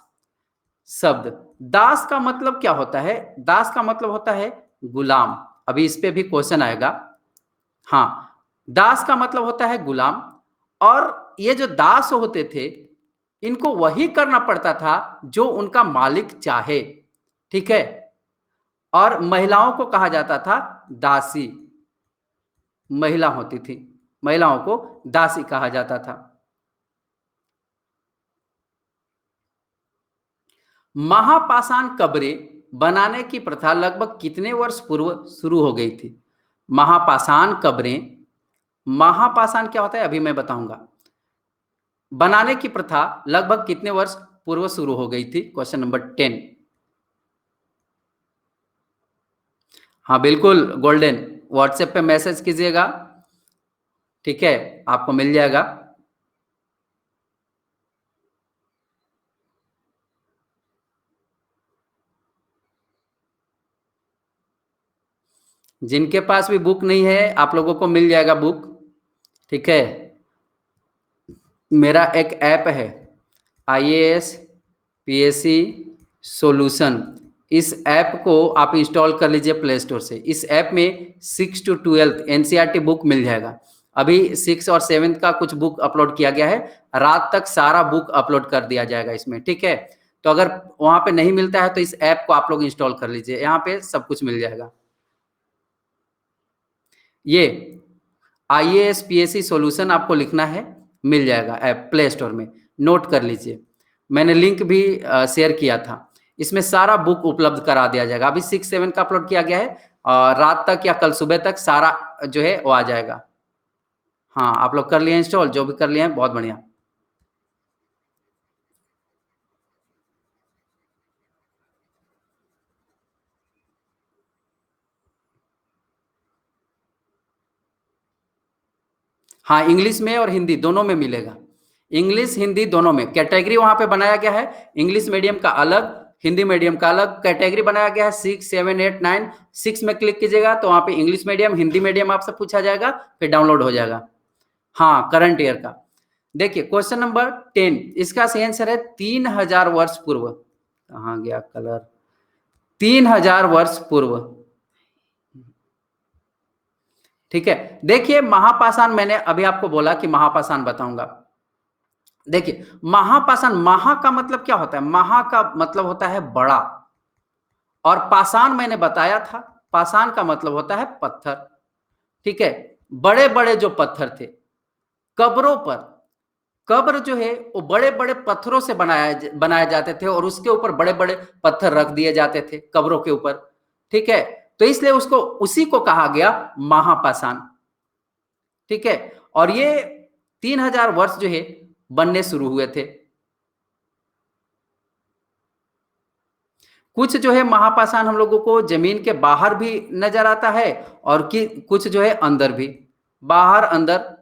[SPEAKER 1] शब्द। दास का मतलब क्या होता है? दास का मतलब होता है गुलाम। अभी इस पे भी क्वेश्चन आएगा। हाँ, दास का मतलब होता है गुलाम। और ये जो दास होते थे, इनको वही करना पड़ता था जो उनका मालिक चाहे, ठीक है। और महिलाओं को कहा जाता था दासी। महिला होती थी, महिलाओं को दासी कहा जाता था। महापाषाण कब्रें बनाने की प्रथा लगभग कितने वर्ष पूर्व शुरू हो गई थी? महापाषाण कब्रें, महापाषाण क्या होता है अभी मैं बताऊंगा। बनाने की प्रथा लगभग कितने वर्ष पूर्व शुरू हो गई थी? Question number 10। हाँ बिल्कुल, गोल्डन, व्हाट्सएप पे मैसेज कीजिएगा, ठीक है, आपको मिल जाएगा। जिनके पास भी बुक नहीं है, आप लोगों को मिल जाएगा बुक, ठीक है। मेरा एक ऐप है, IAS PSC सॉल्यूशन। इस ऐप को आप इंस्टॉल कर लीजिए प्ले स्टोर से। इस ऐप में 6 to 12 NCERT बुक मिल जाएगा। अभी 6 और 7 का कुछ बुक अपलोड किया गया है, रात तक सारा बुक अपलोड कर दिया जाएगा इसमें, ठीक है। तो अगर वहां पे नहीं मिलता है तो इस ऐप को आप लोग इंस्टॉल कर लीजिए, यहाँ पे सब कुछ मिल जाएगा। ये IAS PSC सॉल्यूशन आपको लिखना है, मिल जाएगा ऐप प्ले स्टोर में, नोट कर लीजिए। मैंने लिंक भी शेयर किया था। इसमें सारा बुक उपलब्ध करा दिया जाएगा। अभी 6-7 का अपलोड किया गया है, रात तक या कल सुबह तक सारा जो है वो आ जाएगा। हाँ, आप लोग कर लिए इंस्टॉल, जो भी कर लिए हैं बहुत बढ़िया। हाँ, इंग्लिश में और हिंदी दोनों में मिलेगा। इंग्लिश हिंदी दोनों में कैटेगरी वहां पे बनाया गया है। इंग्लिश मीडियम का अलग, हिंदी मीडियम का अलग कैटेगरी बनाया गया है। 6, 7, 8, 9, 6 में क्लिक कीजिएगा तो वहां पे इंग्लिश मीडियम, हिंदी मीडियम आपसे पूछा जाएगा, फिर डाउनलोड हो जाएगा। हाँ, करंट ईयर का। देखिए क्वेश्चन नंबर 10, इसका सही आंसर है 3000 वर्ष पूर्व। कहाँ गया कलर? 3000 वर्ष पूर्व। ठीक है, देखिए महापाषाण, मैंने अभी आपको बोला कि महापाषाण बताऊंगा। देखिए महापाषाण, महा का मतलब क्या होता है? महा का मतलब होता है बड़ा, और पाषाण मैंने बताया था, पाषाण का मतलब होता है पत्थर। ठीक है, बड़े बड़े जो पत्थर थे कब्रों पर, कब्र जो है वो बड़े बड़े पत्थरों से बनाए जाते थे, और उसके ऊपर बड़े बड़े पत्थर रख दिए जाते थे कब्रों के ऊपर। ठीक है, तो इसलिए उसको, उसी को कहा गया महापाषाण। ठीक है, और ये 3000 वर्ष जो है बनने शुरू हुए थे। कुछ जो है महापाषाण हम लोगों को जमीन के बाहर भी नजर आता है, और कुछ जो है अंदर भी, बाहर अंदर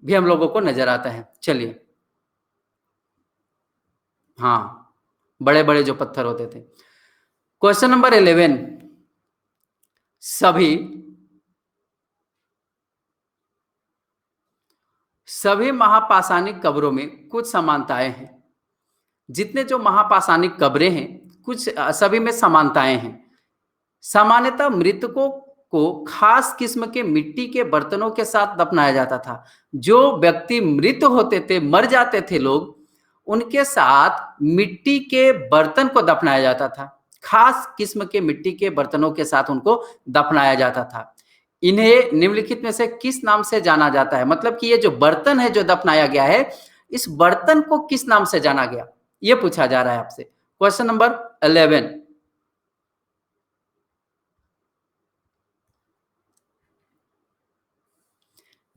[SPEAKER 1] भी हम लोगों को नजर आता है। चलिए, हाँ, बड़े बड़े जो पत्थर होते थे। क्वेश्चन नंबर 11, सभी महापाषाणिक कब्रों में कुछ समानताएं हैं। जितने जो महापाषाणिक कब्रें हैं, कुछ सभी में समानताएं हैं। सामान्यतः मृतकों को खास किस्म के मिट्टी के बर्तनों के साथ दफनाया जाता था। जो व्यक्ति मृत होते थे, मर जाते थे लोग, उनके साथ मिट्टी के बर्तन को दफनाया जाता था। खास किस्म के मिट्टी के बर्तनों के साथ उनको दफनाया जाता था। इन्हें निम्नलिखित में से किस नाम से जाना जाता है? मतलब कि ये जो बर्तन है जो दफनाया गया है, इस बर्तन को किस नाम से जाना गया, ये पूछा जा रहा है आपसे। क्वेश्चन नंबर 11,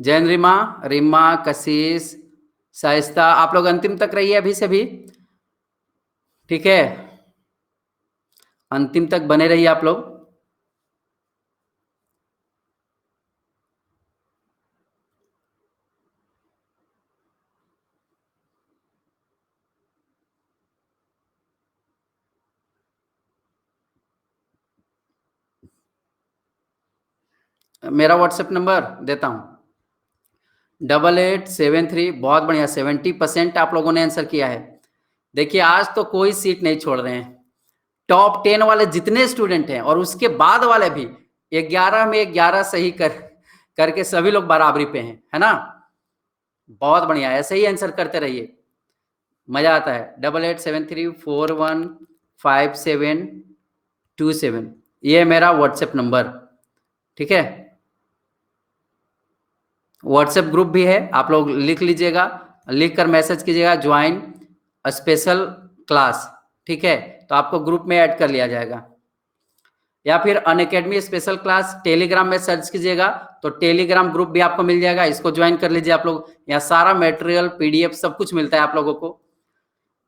[SPEAKER 1] जैन रिमा, रिमा, कशिश, शाइस्ता, आप लोग अंतिम तक रहिए अभी से भी। ठीक है, अंतिम तक बने रहिए आप लोग। मेरा व्हाट्सएप नंबर देता हूं, 8873। बहुत बढ़िया, 70% आप लोगों ने आंसर किया है। देखिए आज तो कोई सीट नहीं छोड़ रहे हैं। टॉप 10 वाले जितने स्टूडेंट हैं और उसके बाद वाले भी 11 में 11 सही करके सभी लोग बराबरी पे हैं, है ना? बहुत बढ़िया, ऐसे ही आंसर करते रहिए, मजा आता है। 8873415727, ये मेरा व्हाट्सएप नंबर। ठीक है, व्हाट्सएप ग्रुप भी है, आप लोग लिख लीजिएगा, लिख कर मैसेज कीजिएगा ज्वाइन स्पेशल क्लास। ठीक है, तो आपको ग्रुप में ऐड कर लिया जाएगा, या फिर अनअकैडमी स्पेशल क्लास टेलीग्राम में सर्च कीजिएगा तो टेलीग्राम ग्रुप भी आपको मिल जाएगा, इसको ज्वाइन कर लीजिए आप लोग। यहाँ सारा मटेरियल PDF सब कुछ मिलता है आप लोगों को।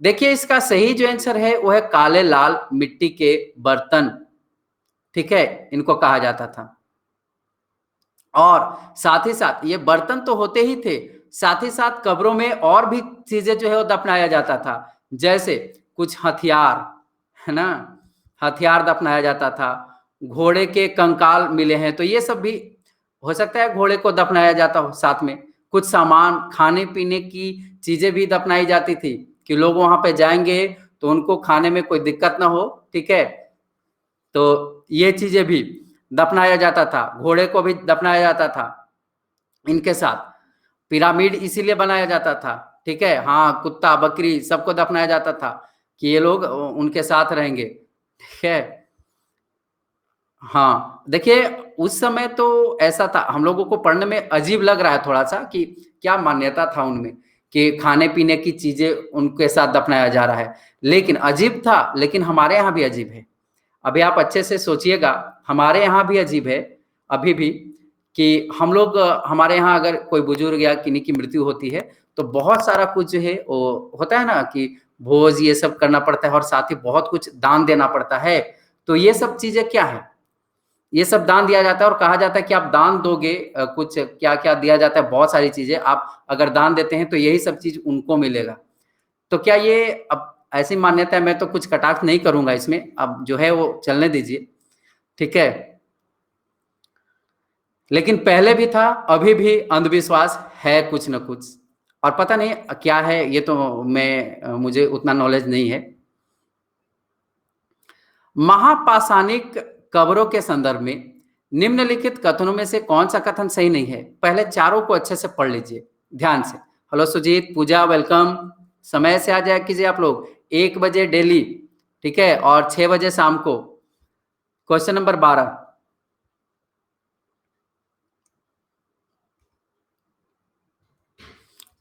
[SPEAKER 1] देखिए इसका सही जो आंसर है वो है काले लाल मिट्टी के बर्तन। ठीक है, इनको कहा जाता था। और साथ ही साथ ये बर्तन तो होते ही थे, साथ ही साथ कब्रों में और भी चीजें जो है वो दफनाया जाता था। जैसे कुछ हथियार, है ना, हथियार दफनाया जाता था। घोड़े के कंकाल मिले हैं तो ये सब भी हो सकता है घोड़े को दफनाया जाता हो साथ में। कुछ सामान, खाने पीने की चीजें भी दफनाई जाती थी कि लोग वहां पे जाएंगे तो उनको खाने में कोई दिक्कत ना हो। ठीक है, तो ये चीजें भी दफनाया जाता था, घोड़े को भी दफनाया जाता था इनके साथ। पिरामिड इसीलिए बनाया जाता था। ठीक है, हाँ, कुत्ता बकरी सबको दफनाया जाता था। कि ये लोग उनके साथ रहेंगे, ठीक है। हाँ, देखिए उस समय तो ऐसा था, हम लोगों को पढ़ने में अजीब लग रहा है थोड़ा-सा कि क्या मान्यता था उनमें कि खाने-पीने की चीज़ें उनके साथ दफनाया जा रहा है। लेकिन अजीब था, लेकिन हमारे यहाँ भी अजीब है। अभी आप अच्छे से सोचिएगा, हमारे यहाँ भी अजीब है, अभी भी, कि हम लोग हमारे यहाँ अगर कोई बुजुर्ग या किन्हीं की मृत्यु होती है, तो बहुत सारा कुछ जो है वो होता है ना कि भोज ये सब करना पड़ता है और साथ ही बहुत कुछ दान देना पड़ता है। तो ये सब चीज़ें क्या है? ये सब दान दिया जाता है और कहा जाता है कि आप दान दोगे कुछ क्या-क्या दिया जाता है, बहुत सारी चीज़ें, आप अगर दान देते हैं तो यही सब चीज़ उनको मिलेगा। तो क्या ये अब ऐसी मान्यता है, मैं तो कुछ कटाक्ष नहीं करूँगा इसमें, अब जो है वो चलने दीजिए, ठीक है? लेकिन पहले भी था, अभी भी अंधविश्वास है कुछ न कुछ, और पता नहीं क्या है, ये तो मुझे उतना नॉलेज नहीं है। महापाषाणिक कब्रों के संदर्भ में निम्नलिखित कथनों में से कौन सा कथन सही नहीं है? पहले चारों को अच्छे से पढ़ लीजिए, ध्यान से। हेलो सुजीत, पूजा, वेलकम। समय से आ जाया कीजिए आप लोग, 1 बजे डेली, ठीक है? और 6 बजे शाम को। Question number 12।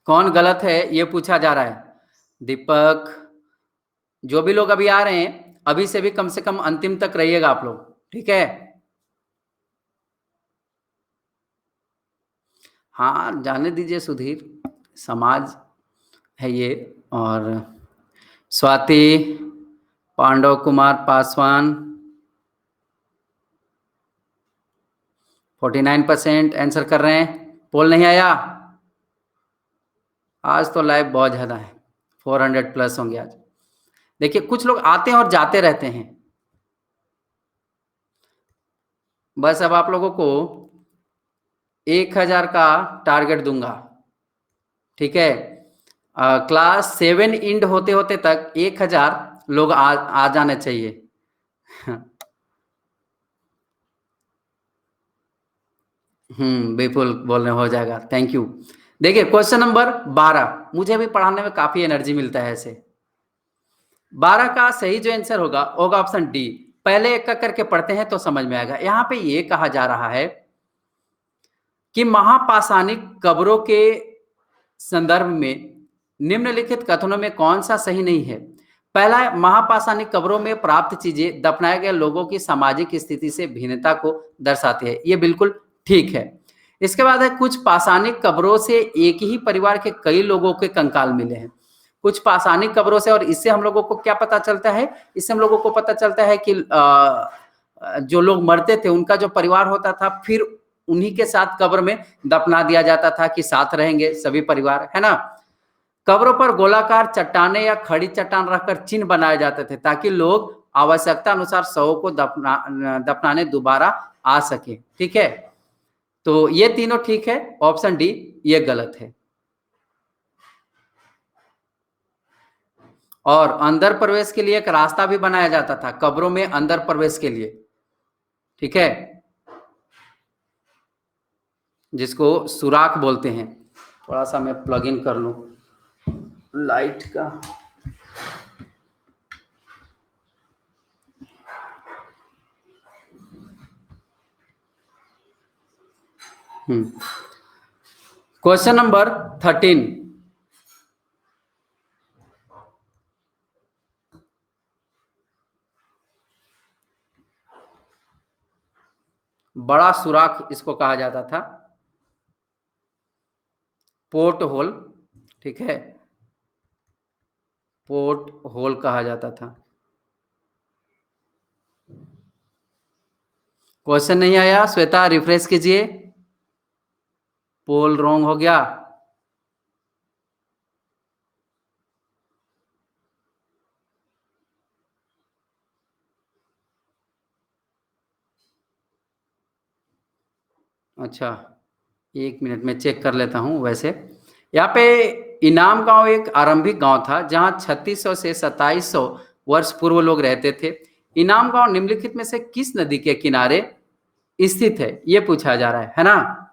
[SPEAKER 1] कौन गलत है ये पूछा जा रहा है। दीपक, जो भी लोग अभी आ रहे हैं, अभी से कम अंतिम तक रहिएगा आप लोग, ठीक है? हाँ, जाने दीजिए सुधीर, समाज है ये। और स्वाति, पांडव कुमार पासवान, 49% आंसर कर रहे हैं। पोल नहीं आया। आज तो लाइव बहुत ज़्यादा है, 400 प्लस होंगे आज। देखिए कुछ लोग आते हैं और जाते रहते हैं। बस अब आप लोगों को 1000 का टारगेट दूंगा, ठीक है? क्लास 7 इंड होते होते तक 1000 लोग आ जाने चाहिए। बिल्कुल बोल रहे हो जाएगा, थैंक यू। देखिए क्वेश्चन नंबर 12, मुझे भी पढ़ाने में काफी एनर्जी मिलता है ऐसे। 12 का सही जो आंसर होगा होगा ऑप्शन डी। पहले एक एक करके पढ़ते हैं तो समझ में आएगा। यहाँ पे ये कहा जा रहा है कि महापाषाणिक कब्रों के संदर्भ में निम्नलिखित कथनों में कौन सा सही नहीं है। पहला, महापाषाणिक कब्रों में प्राप्त चीजें दफनाए गए लोगों की सामाजिक स्थिति से भिन्नता को दर्शाती है, ये बिल्कुल ठीक है। इसके बाद है, कुछ पाषाणिक कब्रों से एक ही परिवार के कई लोगों के कंकाल मिले हैं। कुछ पाषाणिक कब्रों से, और इससे हम लोगों को क्या पता चलता है? इससे हम लोगों को पता चलता है कि जो लोग मरते थे उनका जो परिवार होता था, फिर उन्हीं के साथ कब्र में दफना दिया जाता था कि साथ रहेंगे सभी परिवार, है ना? कब्रों पर गोलाकार चट्टाने या खड़ी चट्टान रखकर चिन्ह बनाए जाते थे ताकि लोग आवश्यकता अनुसार शवों को दफनाने दोबारा आ सके, ठीक है? तो ये तीनों ठीक है, ऑप्शन डी ये गलत है। और अंदर प्रवेश के लिए एक रास्ता भी बनाया जाता था कब्रों में अंदर प्रवेश के लिए, ठीक है, जिसको सुराख बोलते हैं। थोड़ा सा मैं प्लग इन कर लूं लाइट का। Question number 13। बड़ा सुराख इसको कहा जाता था, पोर्ट होल, ठीक है, पोर्ट होल कहा जाता था। क्वेश्चन नहीं आया, श्वेता रिफ्रेश कीजिए। पोल रॉन्ग हो गया। अच्छा, 1 मिनट में चेक कर लेता हूं। वैसे यहाँ पे इनाम गांव एक आरंभिक गांव था जहां 3600 से 2700 वर्ष पूर्व लोग रहते थे। इनाम गांव निम्नलिखित में से किस नदी के किनारे स्थित है, ये पूछा जा रहा है ना?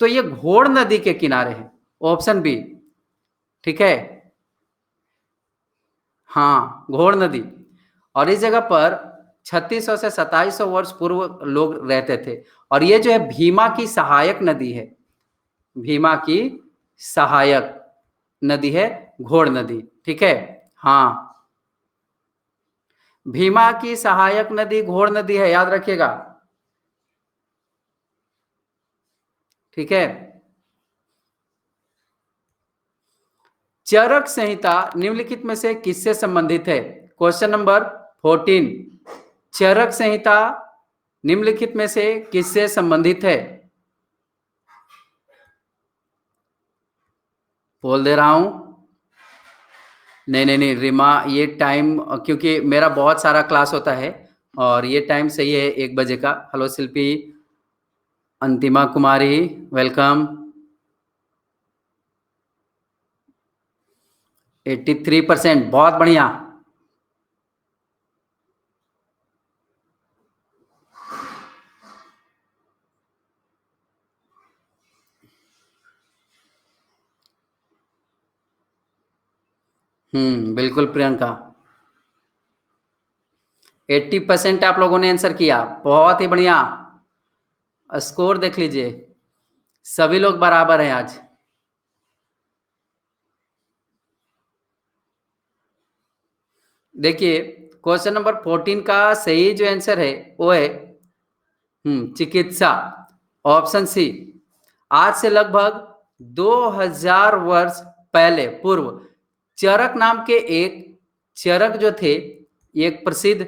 [SPEAKER 1] तो ये घोड़ नदी के किनारे है, ऑप्शन बी, ठीक है। हाँ, घोड़ नदी। और इस जगह पर 3600 से 2700 वर्ष पूर्व लोग रहते थे। और ये जो है भीमा की सहायक नदी है, भीमा की सहायक नदी है घोड़ नदी, ठीक है। हाँ, भीमा की सहायक नदी घोड़ नदी है, याद रखिएगा, ठीक है। चरक संहिता निम्नलिखित में से किससे संबंधित है? क्वेश्चन नंबर 14, चरक संहिता निम्नलिखित में से किससे संबंधित है? बोल दे रहा हूं। नहीं नहीं नहीं रीमा, ये टाइम क्योंकि मेरा बहुत सारा क्लास होता है और ये टाइम सही है 1 बजे का। हेलो शिल्पी, अंतिमा कुमारी, वेलकम। 83%, बहुत बढ़िया। बिल्कुल प्रियंका, 80% आप लोगों ने आंसर किया, बहुत ही बढ़िया। स्कोर देख लीजिए, सभी लोग बराबर हैं आज। देखिए क्वेश्चन नंबर 14 का सही जो आंसर है वो है चिकित्सा, ऑप्शन सी। आज से लगभग 2000 वर्ष पहले पूर्व चरक नाम के एक चरक जो थे, एक प्रसिद्ध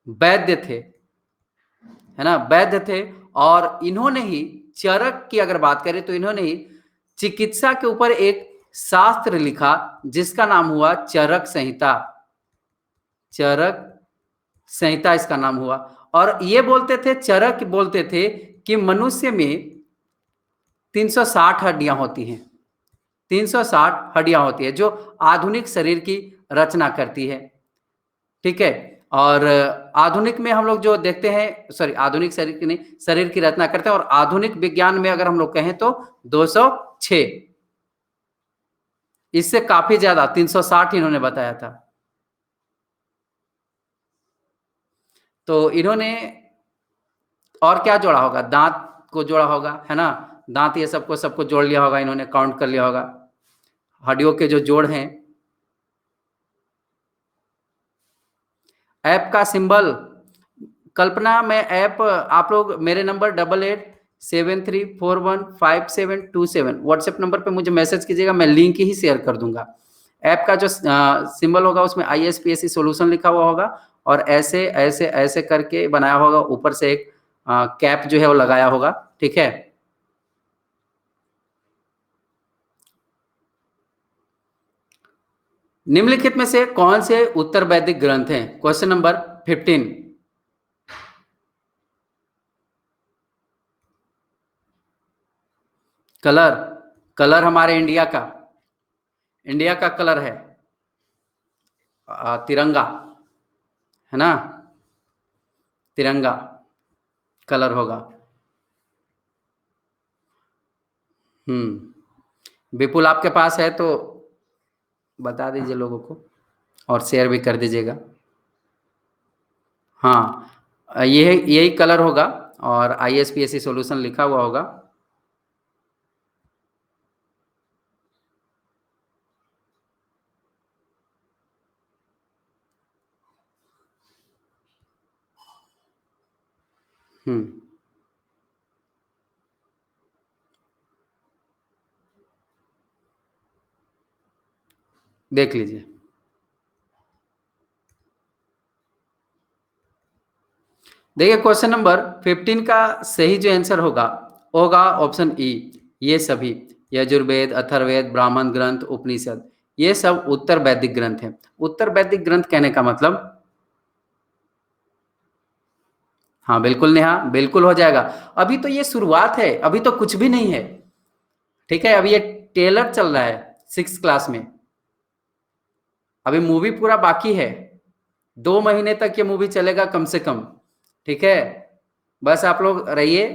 [SPEAKER 1] वैद्य थे, है ना, वैद्य थे। और इन्होंने ही चरक की अगर बात करें तो इन्होंने ही चिकित्सा के ऊपर एक शास्त्र लिखा जिसका नाम हुआ चरक संहिता, चरक संहिता इसका नाम हुआ। और ये बोलते थे, चरक बोलते थे कि मनुष्य में 360 हड्डियां होती हैं, 360 हड्डियां होती है जो आधुनिक शरीर की रचना करती है, ठीक है। और आधुनिक में हम लोग जो देखते हैं, सॉरी आधुनिक शरीर की नहीं, शरीर की रचना करते हैं। और आधुनिक विज्ञान में अगर हम लोग कहें तो 206, इससे काफी ज्यादा 360 इन्होंने बताया था। तो इन्होंने और क्या जोड़ा होगा? दांत को जोड़ा होगा, है ना, दांत ये सबको सबको जोड़ लिया होगा, इन्होंने काउंट कर लिया होगा हड्डियों के जो जोड़ हैं। ऐप का सिंबल, कल्पना, मैं ऐप आप लोग मेरे नंबर 8873415727 व्हाट्सएप नंबर पे मुझे मैसेज कीजिएगा, मैं लिंक ही शेयर कर दूंगा। ऐप का जो सिंबल होगा उसमें ISPSC सॉल्यूशन लिखा हुआ होगा और ऐसे ऐसे ऐसे करके बनाया होगा, ऊपर से एक कैप जो है वो लगाया होगा, ठीक है। निम्नलिखित में से कौन से उत्तर वैदिक ग्रंथ हैं? क्वेश्चन नंबर 15, कलर, कलर हमारे इंडिया का, इंडिया का कलर है तिरंगा, है ना, तिरंगा कलर होगा। विपुल आपके पास है तो बता दीजिए लोगों को और शेयर भी कर दीजिएगा। हाँ, ये यही कलर होगा और ISPSC सॉल्यूशन लिखा हुआ होगा। देख लीजिए, देखिए क्वेश्चन नंबर 15 का सही जो आंसर होगा होगा ऑप्शन ई, ये सभी यजुर्वेद, अथर्ववेद, ब्राह्मण ग्रंथ, उपनिषद, ये सब उत्तर वैदिक ग्रंथ हैं। उत्तर वैदिक ग्रंथ कहने का मतलब, हाँ बिल्कुल नेहा, बिल्कुल हो जाएगा। अभी तो ये शुरुआत है, अभी तो कुछ भी नहीं है, ठीक है। अभी ये टेलर चल रहा है 6th क्लास में, अभी मूवी पूरा बाकी है, 2 महीने तक ये मूवी चलेगा कम से कम, ठीक है। बस आप लोग रहिए,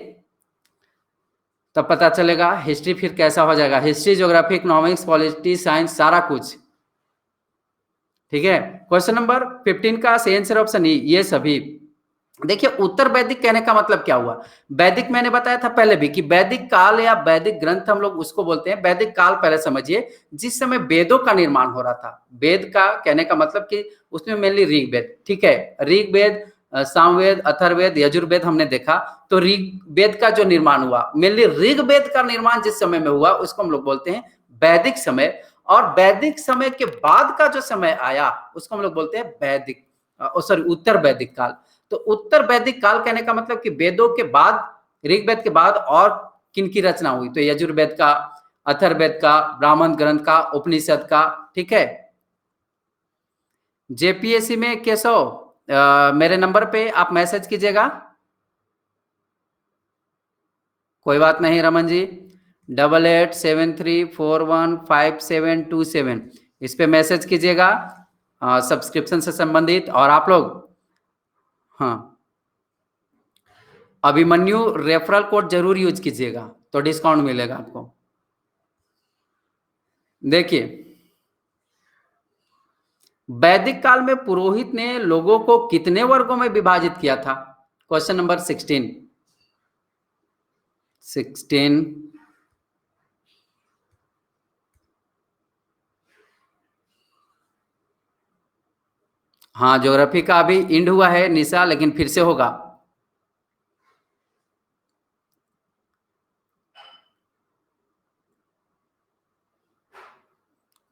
[SPEAKER 1] तब पता चलेगा हिस्ट्री फिर कैसा हो जाएगा। History, geography, economics, polity, science, सारा कुछ ठीक है। क्वेश्चन नंबर 15 का सही आंसर ऑप्शन ई, ये सभी। देखिए उत्तर वैदिक कहने का मतलब क्या हुआ? वैदिक मैंने बताया था पहले भी कि वैदिक काल या वैदिक ग्रंथ हम लोग उसको बोलते हैं। वैदिक काल पहले समझिए, जिस समय वेदों का निर्माण हो रहा था। वेद का कहने का मतलब कि उसमें मेनली ऋग्वेद, ठीक है, ऋग्वेद, सामवेद, अथर्ववेद, यजुर्वेद हमने देखा। तो ऋग्वेद का जो निर्माण हुआ, मेनली ऋग्वेद का निर्माण जिस समय में हुआ उसको हम लोग बोलते हैं वैदिक समय। और वैदिक समय के बाद का जो समय आया उसको हम लोग बोलते हैं वैदिक, सॉरी, उत्तर वैदिक काल। तो उत्तर वैदिक काल कहने का मतलब कि वेदों के बाद, ऋग्वेद के बाद और किन की रचना हुई? तो यजुर्वेद का, अथर्ववेद का, ब्राह्मण ग्रंथ का, उपनिषद का, ठीक है। जेपीएससी में केशव, मेरे नंबर पे आप मैसेज कीजिएगा। कोई बात नहीं रमन जी, 8873415727 इस पे मैसेज कीजिएगा सब्सक्रिप्शन से संबंधित। और आप लोग, हाँ, अभिमन्यु रेफरल कोड जरूर यूज कीजिएगा तो डिस्काउंट मिलेगा आपको। देखिए वैदिक काल में पुरोहित ने लोगों को कितने वर्गों में विभाजित किया था? Question number 16। हाँ, ज्योग्राफी का अभी इंड हुआ है निशा, लेकिन फिर से होगा।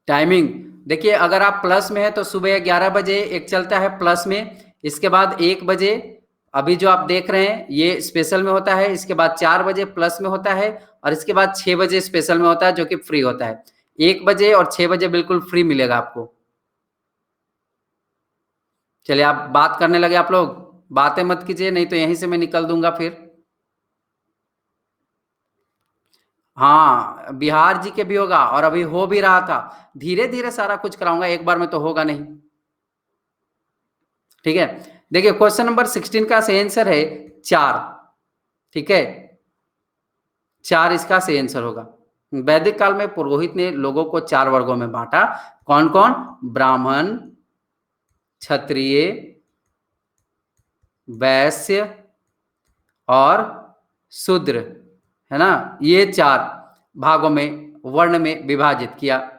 [SPEAKER 1] टाइमिंग देखिए, अगर आप प्लस में है तो सुबह 11 बजे एक चलता है प्लस में, इसके बाद 1 बजे, अभी जो आप देख रहे हैं ये स्पेशल में होता है, इसके बाद 4 बजे प्लस में होता है, और इसके बाद 6 बजे स्पेशल में होता है जो कि फ्री होता है। 1 बजे और 6 बजे बिल्कुल फ्री मिलेगा आपको। चलिए आप बात करने लगे, आप लोग बातें मत कीजिए नहीं तो यहीं से मैं निकल दूंगा फिर। हाँ, बिहार जी के भी होगा और अभी हो भी रहा था। धीरे धीरे सारा कुछ कराऊंगा, एक बार में तो होगा नहीं, ठीक है। देखिए क्वेश्चन नंबर 16 का सही आंसर है 4, ठीक है, 4 इसका सही आंसर होगा। वैदिक काल में पुरोहित ने लोगों को 4 वर्गों में बांटा। कौन कौन? ब्राह्मण, क्षत्रिय, वैश्य और शूद्र, है ना। ये 4 भागों में, वर्ण में विभाजित किया।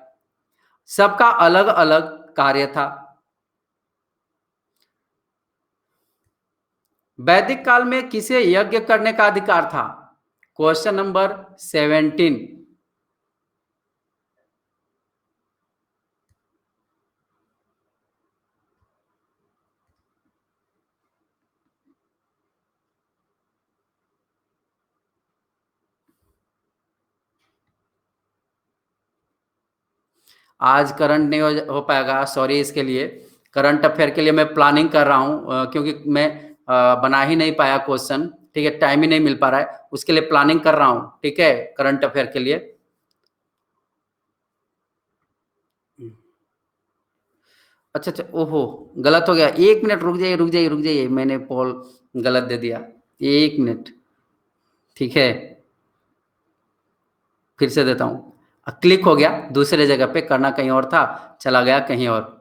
[SPEAKER 1] सबका अलग अलग कार्य था। वैदिक काल में किसे यज्ञ करने का अधिकार था? Question number 17। आज करंट नहीं हो पाएगा, सॉरी इसके लिए। करंट अफेयर के लिए मैं प्लानिंग कर रहा हूं, क्योंकि मैं बना ही नहीं पाया क्वेश्चन, ठीक है, टाइम ही नहीं मिल पा रहा है, उसके लिए प्लानिंग कर रहा हूं, ठीक है, करंट अफेयर के लिए। अच्छा अच्छा, ओहो, गलत हो गया। 1 मिनट रुक जाइए, रुक जाइए, रुक जाइए, मैंने पोल गलत दे दिया। 1 मिनट, ठीक है, फिर से देता हूं। क्लिक हो गया, दूसरे जगह पे करना कहीं और था, चला गया कहीं और।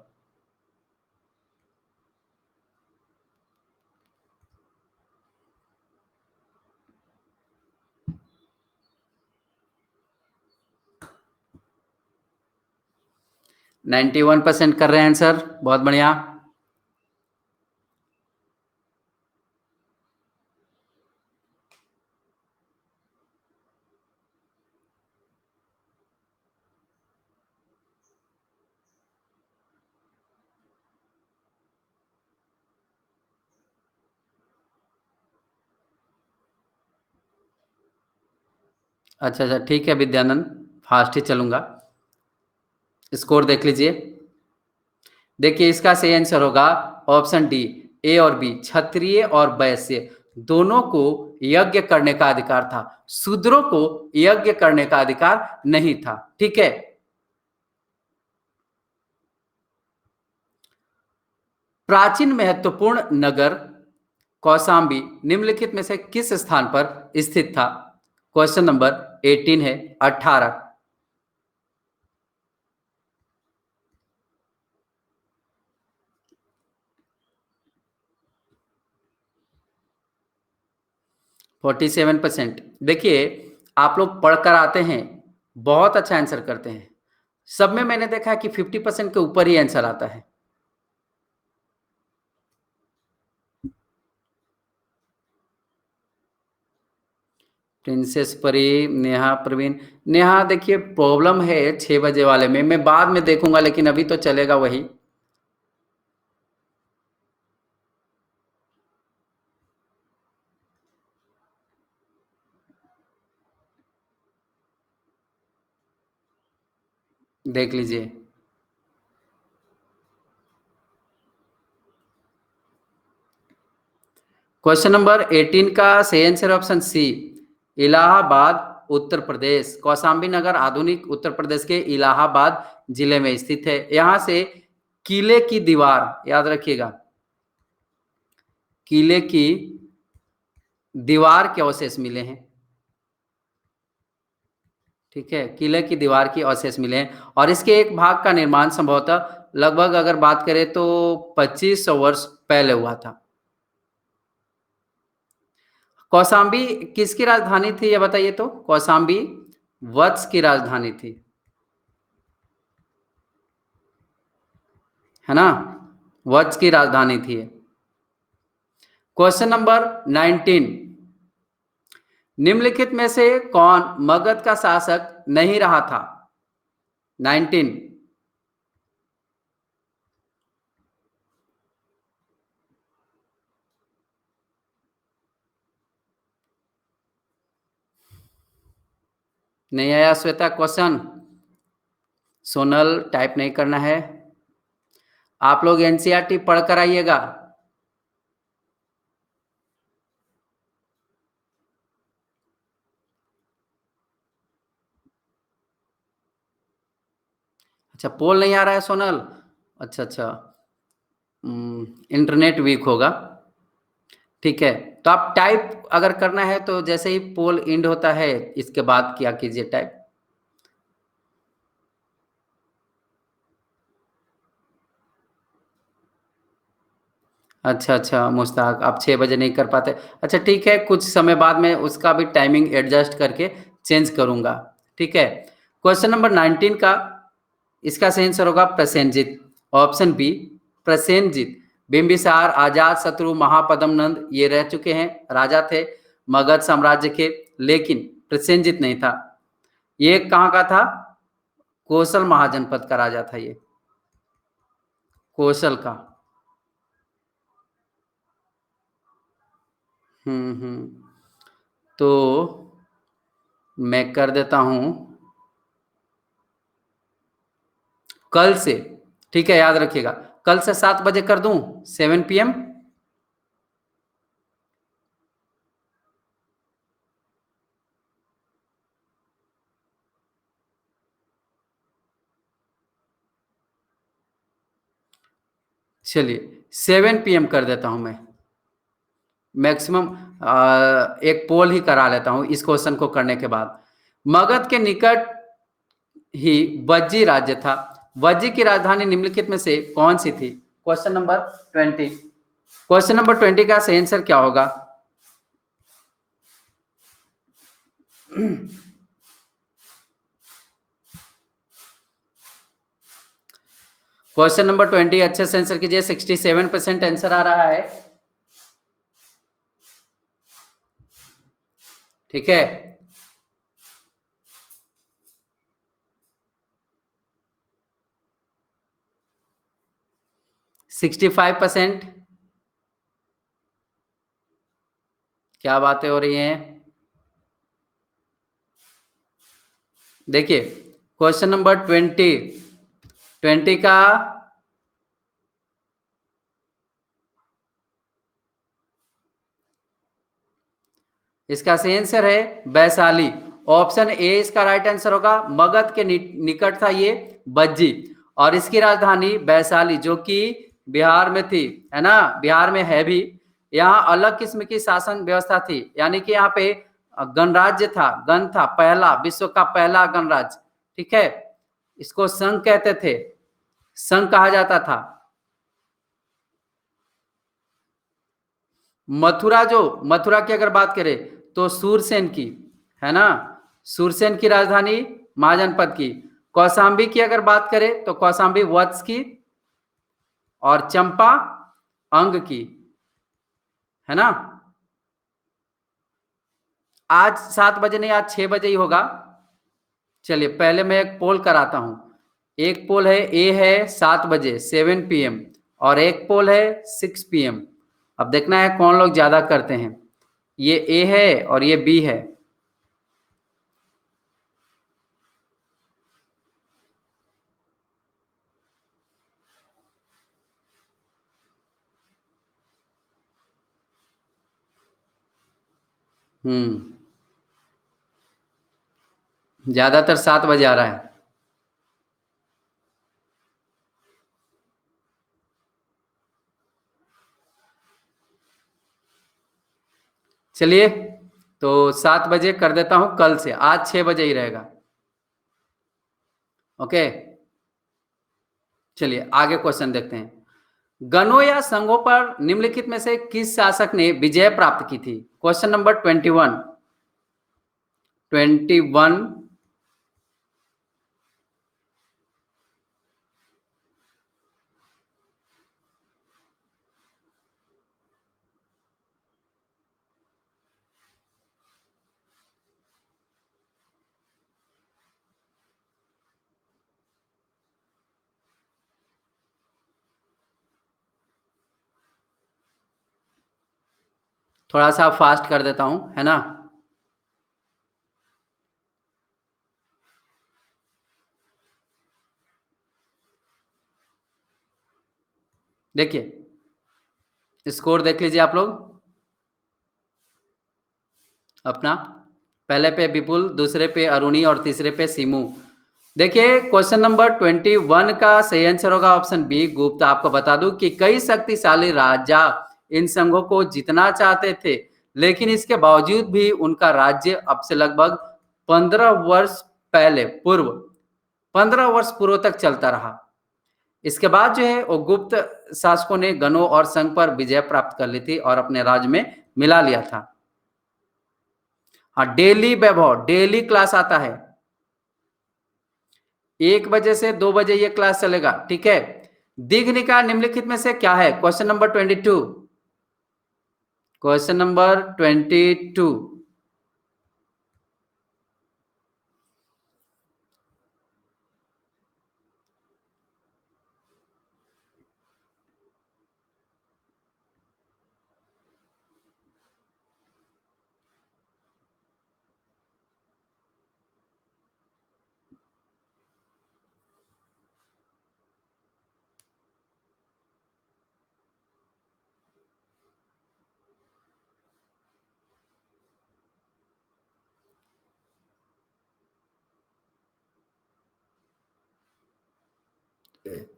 [SPEAKER 1] 91% कर रहे हैं आंसर, बहुत बढ़िया। अच्छा अच्छा, ठीक है विद्यानंद, फास्ट ही चलूंगा। स्कोर देख लीजिए। देखिए इसका सही आंसर होगा ऑप्शन डी, ए और बी, क्षत्रिय और वैश्य दोनों को यज्ञ करने का अधिकार था, शूद्रों को यज्ञ करने का अधिकार नहीं था, ठीक है। प्राचीन महत्वपूर्ण नगर कौशाम्बी निम्नलिखित में से किस स्थान पर स्थित था? क्वेश्चन नंबर 18 है, 18। 47%। देखिए, आप लोग पढ़कर आते हैं, बहुत अच्छा आंसर करते हैं। सब में मैंने देखा है कि 50% के ऊपर ही आंसर आता है। प्रिंसेस परी, नेहा, प्रवीण। नेहा देखिए प्रॉब्लम है 6 बजे वाले में, मैं बाद में देखूंगा, लेकिन अभी तो चलेगा वही। देख लीजिए। क्वेश्चन नंबर 18 का सही answer option C, Allahabad Uttar Pradesh. Kaushambi नगर आधुनिक उत्तर प्रदेश के इलाहाबाद जिले में स्थित है। यहां से किले की दीवार, याद रखिएगा, किले की दीवार के अवशेष मिले हैं। ठीक है, किले की दीवार की अवशेष मिले हैं और इसके एक भाग का निर्माण संभवतः लगभग अगर बात करें तो 2500 वर्ष पहले हुआ था। कौशाम्बी किसकी राजधानी थी ये बताइए तो? कौशाम्बी वत्स की राजधानी थी, है ना? वत्स की राजधानी थी। क्वेश्चन नंबर 19, निम्नलिखित में से कौन मगध का शासक नहीं रहा था? 19। नहीं आया श्वेता क्वेश्चन? सोनल टाइप नहीं करना है। आप लोग एनसीईआरटी पढ़ कर आइएगा। अच्छा, पोल नहीं आ रहा है सोनल? अच्छा अच्छा, इंटरनेट वीक होगा। ठीक है, तो आप टाइप अगर करना है तो जैसे ही पोल एंड होता है इसके बाद क्या कीजिए टाइप। अच्छा अच्छा मुश्ताक, आप 6 बजे नहीं कर पाते। अच्छा ठीक है, कुछ समय बाद में उसका भी टाइमिंग एडजस्ट करके चेंज करूंगा। ठीक है, क्वेश्चन नंबर 19 का इसका सही आंसर होगा प्रसेनजित, ऑप्शन बी प्रसेनजित। बिंबिसार, आजाद शत्रु, महापद्म नंद ये रह चुके हैं, राजा थे मगध साम्राज्य के, लेकिन प्रसेनजित नहीं था। ये कहाँ का था? कौशल महाजनपद का राजा था ये, कौशल का। तो मैं कर देता हूं कल से। ठीक है, याद रखिएगा, कल से 7 बजे कर दूं, 7 PM। चलिए 7 PM कर देता हूं मैं। मैक्सिमम एक पोल ही करा लेता हूं इस क्वेश्चन को करने के बाद। मगध के निकट ही वज्जी राज्य था। वज्जी की राजधानी निम्नलिखित में से कौन सी थी? Question number 20। क्वेश्चन नंबर 20 का सही आंसर क्या होगा? क्वेश्चन नंबर 20 अच्छे से आंसर कीजिए, 67% आंसर आ रहा है। ठीक है, 65%। क्या बातें हो रही हैं? देखिए क्वेश्चन नंबर 20 का इसका सही आंसर है वैशाली। ऑप्शन ए इसका राइट आंसर होगा। मगध के निकट था ये बज्जी और इसकी राजधानी वैशाली, जो कि बिहार में थी, है ना? बिहार में है भी। यहाँ अलग किस्म की शासन व्यवस्था थी, यानी कि यहाँ पे गणराज्य था, गण था, पहला विश्व का पहला गणराज्य। ठीक है, इसको संघ कहते थे, संघ कहा जाता था। मथुरा की अगर बात करें तो सूरसेन की, है ना, सूरसेन की राजधानी महाजनपद की। कौशाम्बी की अगर बात करें तो कौशाम्बी वत्स की, और चंपा अंग की, है ना। आज 7 बजे नहीं, आज 6 बजे ही होगा। चलिए पहले मैं एक पोल कराता हूं। एक पोल है, ए है 7 बजे 7 PM, और एक पोल है 6 PM। अब देखना है कौन लोग ज्यादा करते हैं। ये ए है और ये बी है। ज्यादातर 7 बजे आ रहा है। चलिए तो 7 बजे कर देता हूं कल से, आज 6 बजे ही रहेगा। ओके, चलिए आगे क्वेश्चन देखते हैं। गणों या संघों पर निम्नलिखित में से किस शासक ने विजय प्राप्त की थी? Question number 21। थोड़ा सा फास्ट कर देता हूं, है ना। देखिए स्कोर देख लीजिए आप लोग अपना। पहले पे विपुल, दूसरे पे अरुणी और तीसरे पे सीमू। देखिए क्वेश्चन नंबर 21 का सही आंसर होगा ऑप्शन बी गुप्त। आपको बता दूं कि कई शक्तिशाली राजा इन संघों को जीतना चाहते थे, लेकिन इसके बावजूद भी उनका राज्य अब से लगभग 15 वर्ष पहले पूर्व 15 वर्ष पूर्व तक चलता रहा। इसके बाद जो है वो गुप्त शासकों ने गणों और संघ पर विजय प्राप्त कर ली थी और अपने राज्य में मिला लिया था। हाँ, डेली वैभव, डेली क्लास आता है। 1 बजे से 2 बजे ये क्लास चलेगा, ठीक है। दीघ निकाय निम्नलिखित में से क्या है? Question number 22। Question number 22।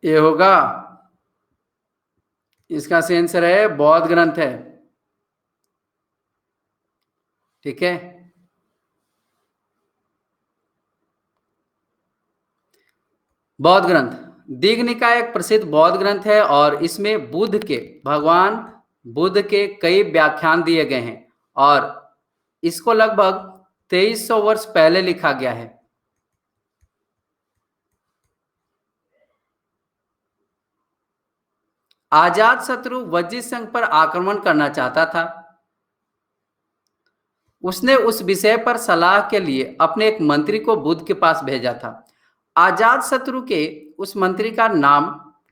[SPEAKER 1] ये होगा, इसका सही आंसर है बौद्ध ग्रंथ है, ठीक है। बौद्ध ग्रंथ, दीघ निकाय एक प्रसिद्ध बौद्ध ग्रंथ है और इसमें भगवान बुद्ध के कई व्याख्यान दिए गए हैं और इसको लगभग 2300 वर्ष पहले लिखा गया है। आजाद शत्रु वज्जित संघ पर आक्रमण करना चाहता था। उसने उस विषय पर सलाह के लिए अपने एक मंत्री को बुद्ध के पास भेजा था। आजाद शत्रु के उस मंत्री का नाम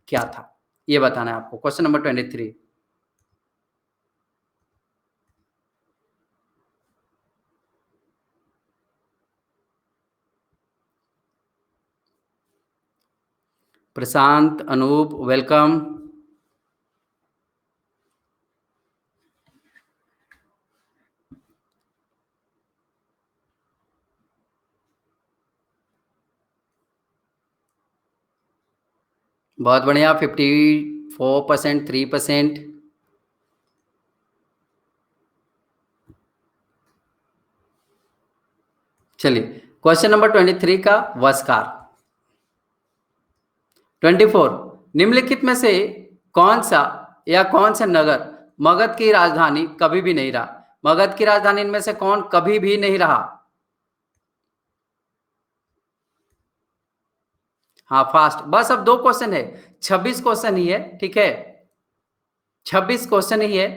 [SPEAKER 1] क्या था, यह बताना है आपको। Question number 23। प्रशांत, अनूप, वेलकम। बहुत बढ़िया, 54%, 3%। चलिए क्वेश्चन नंबर 23 का वस्कार। 24, निम्नलिखित में से कौन सा नगर मगध की राजधानी कभी भी नहीं रहा? मगध की राजधानी इनमें से कौन कभी भी नहीं रहा? हाँ फास्ट, बस अब 2 क्वेश्चन है, 26 क्वेश्चन ही है, ठीक है, 26 क्वेश्चन ही है,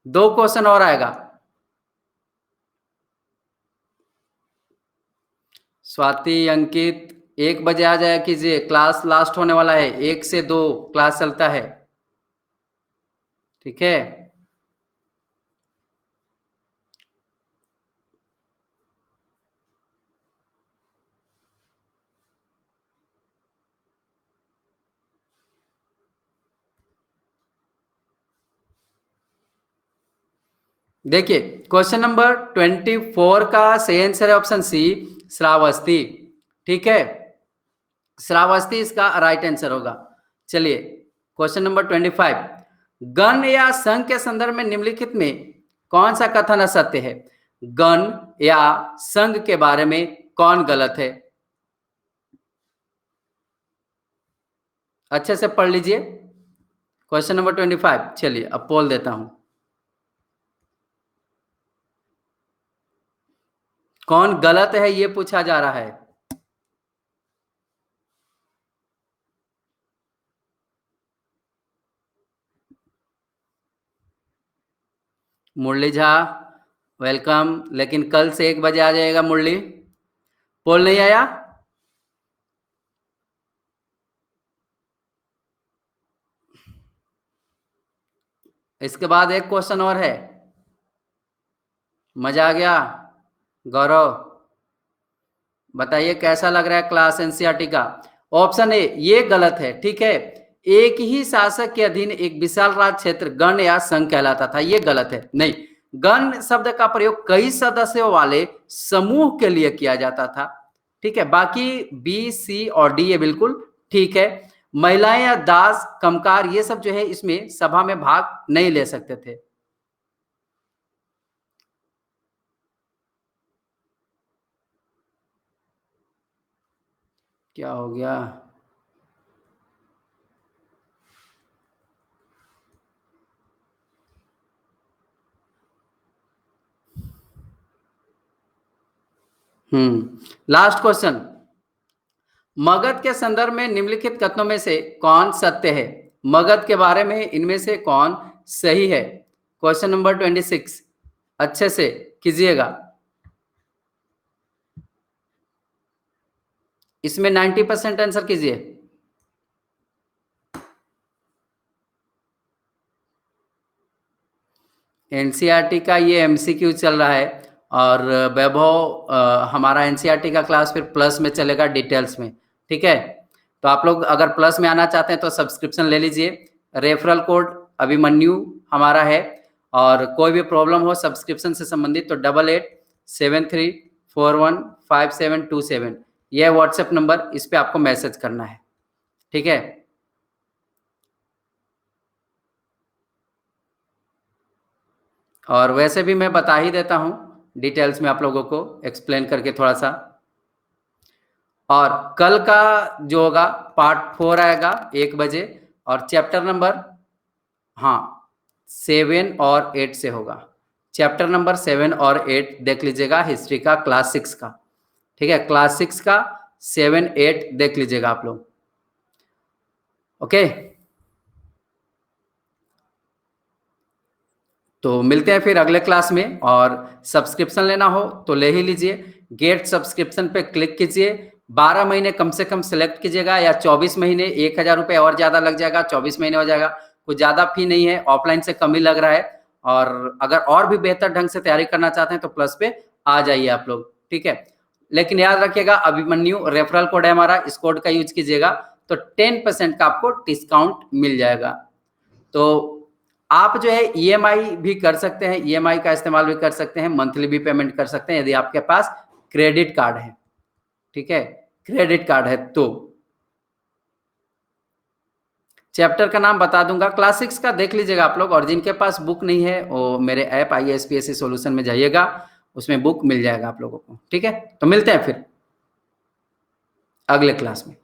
[SPEAKER 1] 2 क्वेश्चन और आएगा। स्वाति, अंकित 1 बजे आ जाया कीजिए, क्लास लास्ट होने वाला है, 1 से 2 क्लास चलता है, ठीक है। देखिए क्वेश्चन नंबर 24 का सही आंसर है ऑप्शन सी, श्रावस्ती, ठीक है, श्रावस्ती इसका राइट आंसर होगा। चलिए क्वेश्चन नंबर 25, गण या संघ के संदर्भ में निम्नलिखित में कौन सा कथन असत्य है? गण या संघ के बारे में कौन गलत है? अच्छे से पढ़ लीजिए क्वेश्चन नंबर 25। चलिए अब पोल देता हूं, कौन गलत है ये पूछा जा रहा है। मुरली झा वेलकम, लेकिन कल से 1 बजे आ जाएगा मुरली। पोल नहीं आया? इसके बाद एक क्वेश्चन और है, मजा आ गया? गौरव बताइए कैसा लग रहा है क्लास एनसीईआरटी का? ऑप्शन ए ये गलत है, ठीक है, एक ही शासक के अधीन एक विशाल राज्य क्षेत्र गण या संघ कहलाता था, ये गलत है। नहीं, गण शब्द का प्रयोग कई सदस्यों वाले समूह के लिए किया जाता था, ठीक है। बाकी बी, सी और डी ये बिल्कुल ठीक है। महिलाएं या दास, कमकार ये सब जो है इसमें सभा में भाग नहीं ले सकते थे। क्या हो गया? लास्ट क्वेश्चन, मगध के संदर्भ में निम्नलिखित कथनों में से कौन सत्य है? मगध के बारे में इनमें से कौन सही है? क्वेश्चन नंबर 26 अच्छे से कीजिएगा, इसमें 90% आंसर कीजिए। एनसीईआरटी का ये एमसीक्यू चल रहा है और वैभव हमारा एनसीईआरटी का क्लास फिर प्लस में चलेगा डिटेल्स में, ठीक है। तो आप लोग अगर प्लस में आना चाहते हैं तो सब्सक्रिप्शन ले लीजिए, रेफरल कोड अभिमन्यु हमारा है, और कोई भी प्रॉब्लम हो सब्सक्रिप्शन से संबंधित तो 8873415727 यह व्हाट्सएप नंबर, इस पे आपको मैसेज करना है, ठीक है। और वैसे भी मैं बता ही देता हूं डिटेल्स में आप लोगों को एक्सप्लेन करके थोड़ा सा। और कल का जो होगा पार्ट 4 आएगा 1 बजे, और चैप्टर नंबर 7 और 8 से होगा। चैप्टर नंबर 7 और 8 देख लीजिएगा, हिस्ट्री का क्लास 6 का, ठीक है, क्लास 6 का 7, 8 देख लीजिएगा आप लोग, ओके। तो मिलते हैं फिर अगले क्लास में, और सब्सक्रिप्शन लेना हो तो ले ही लीजिए, गेट सब्सक्रिप्शन पे क्लिक कीजिए, 12 महीने कम से कम सिलेक्ट कीजिएगा, या 24 महीने 1000 रुपये और ज्यादा लग जाएगा, 24 महीने हो जाएगा, कुछ ज्यादा फी नहीं है, ऑफलाइन से कम ही लग रहा है। और अगर और भी बेहतर ढंग से तैयारी करना चाहते हैं तो प्लस पे आ जाइए आप लोग, ठीक है। लेकिन याद रखिएगा अभिमन्यु रेफरल कोड है हमारा, इस कोड का यूज कीजिएगा तो 10% का आपको डिस्काउंट मिल जाएगा। तो आप जो है ईएमआई भी कर सकते हैं, ईएमआई का इस्तेमाल भी कर सकते हैं, मंथली भी पेमेंट कर सकते हैं यदि आपके पास क्रेडिट कार्ड है, ठीक है, क्रेडिट कार्ड है तो। चैप्टर का नाम बता दूंगा, क्लास 6 का देख लीजिएगा आप लोग, और जिनके पास बुक नहीं है वो मेरे ऐप IASPSC सॉल्यूशन में जाइएगा, उसमें बुक मिल जाएगा आप लोगों को, ठीक है। तो मिलते हैं फिर अगले क्लास में।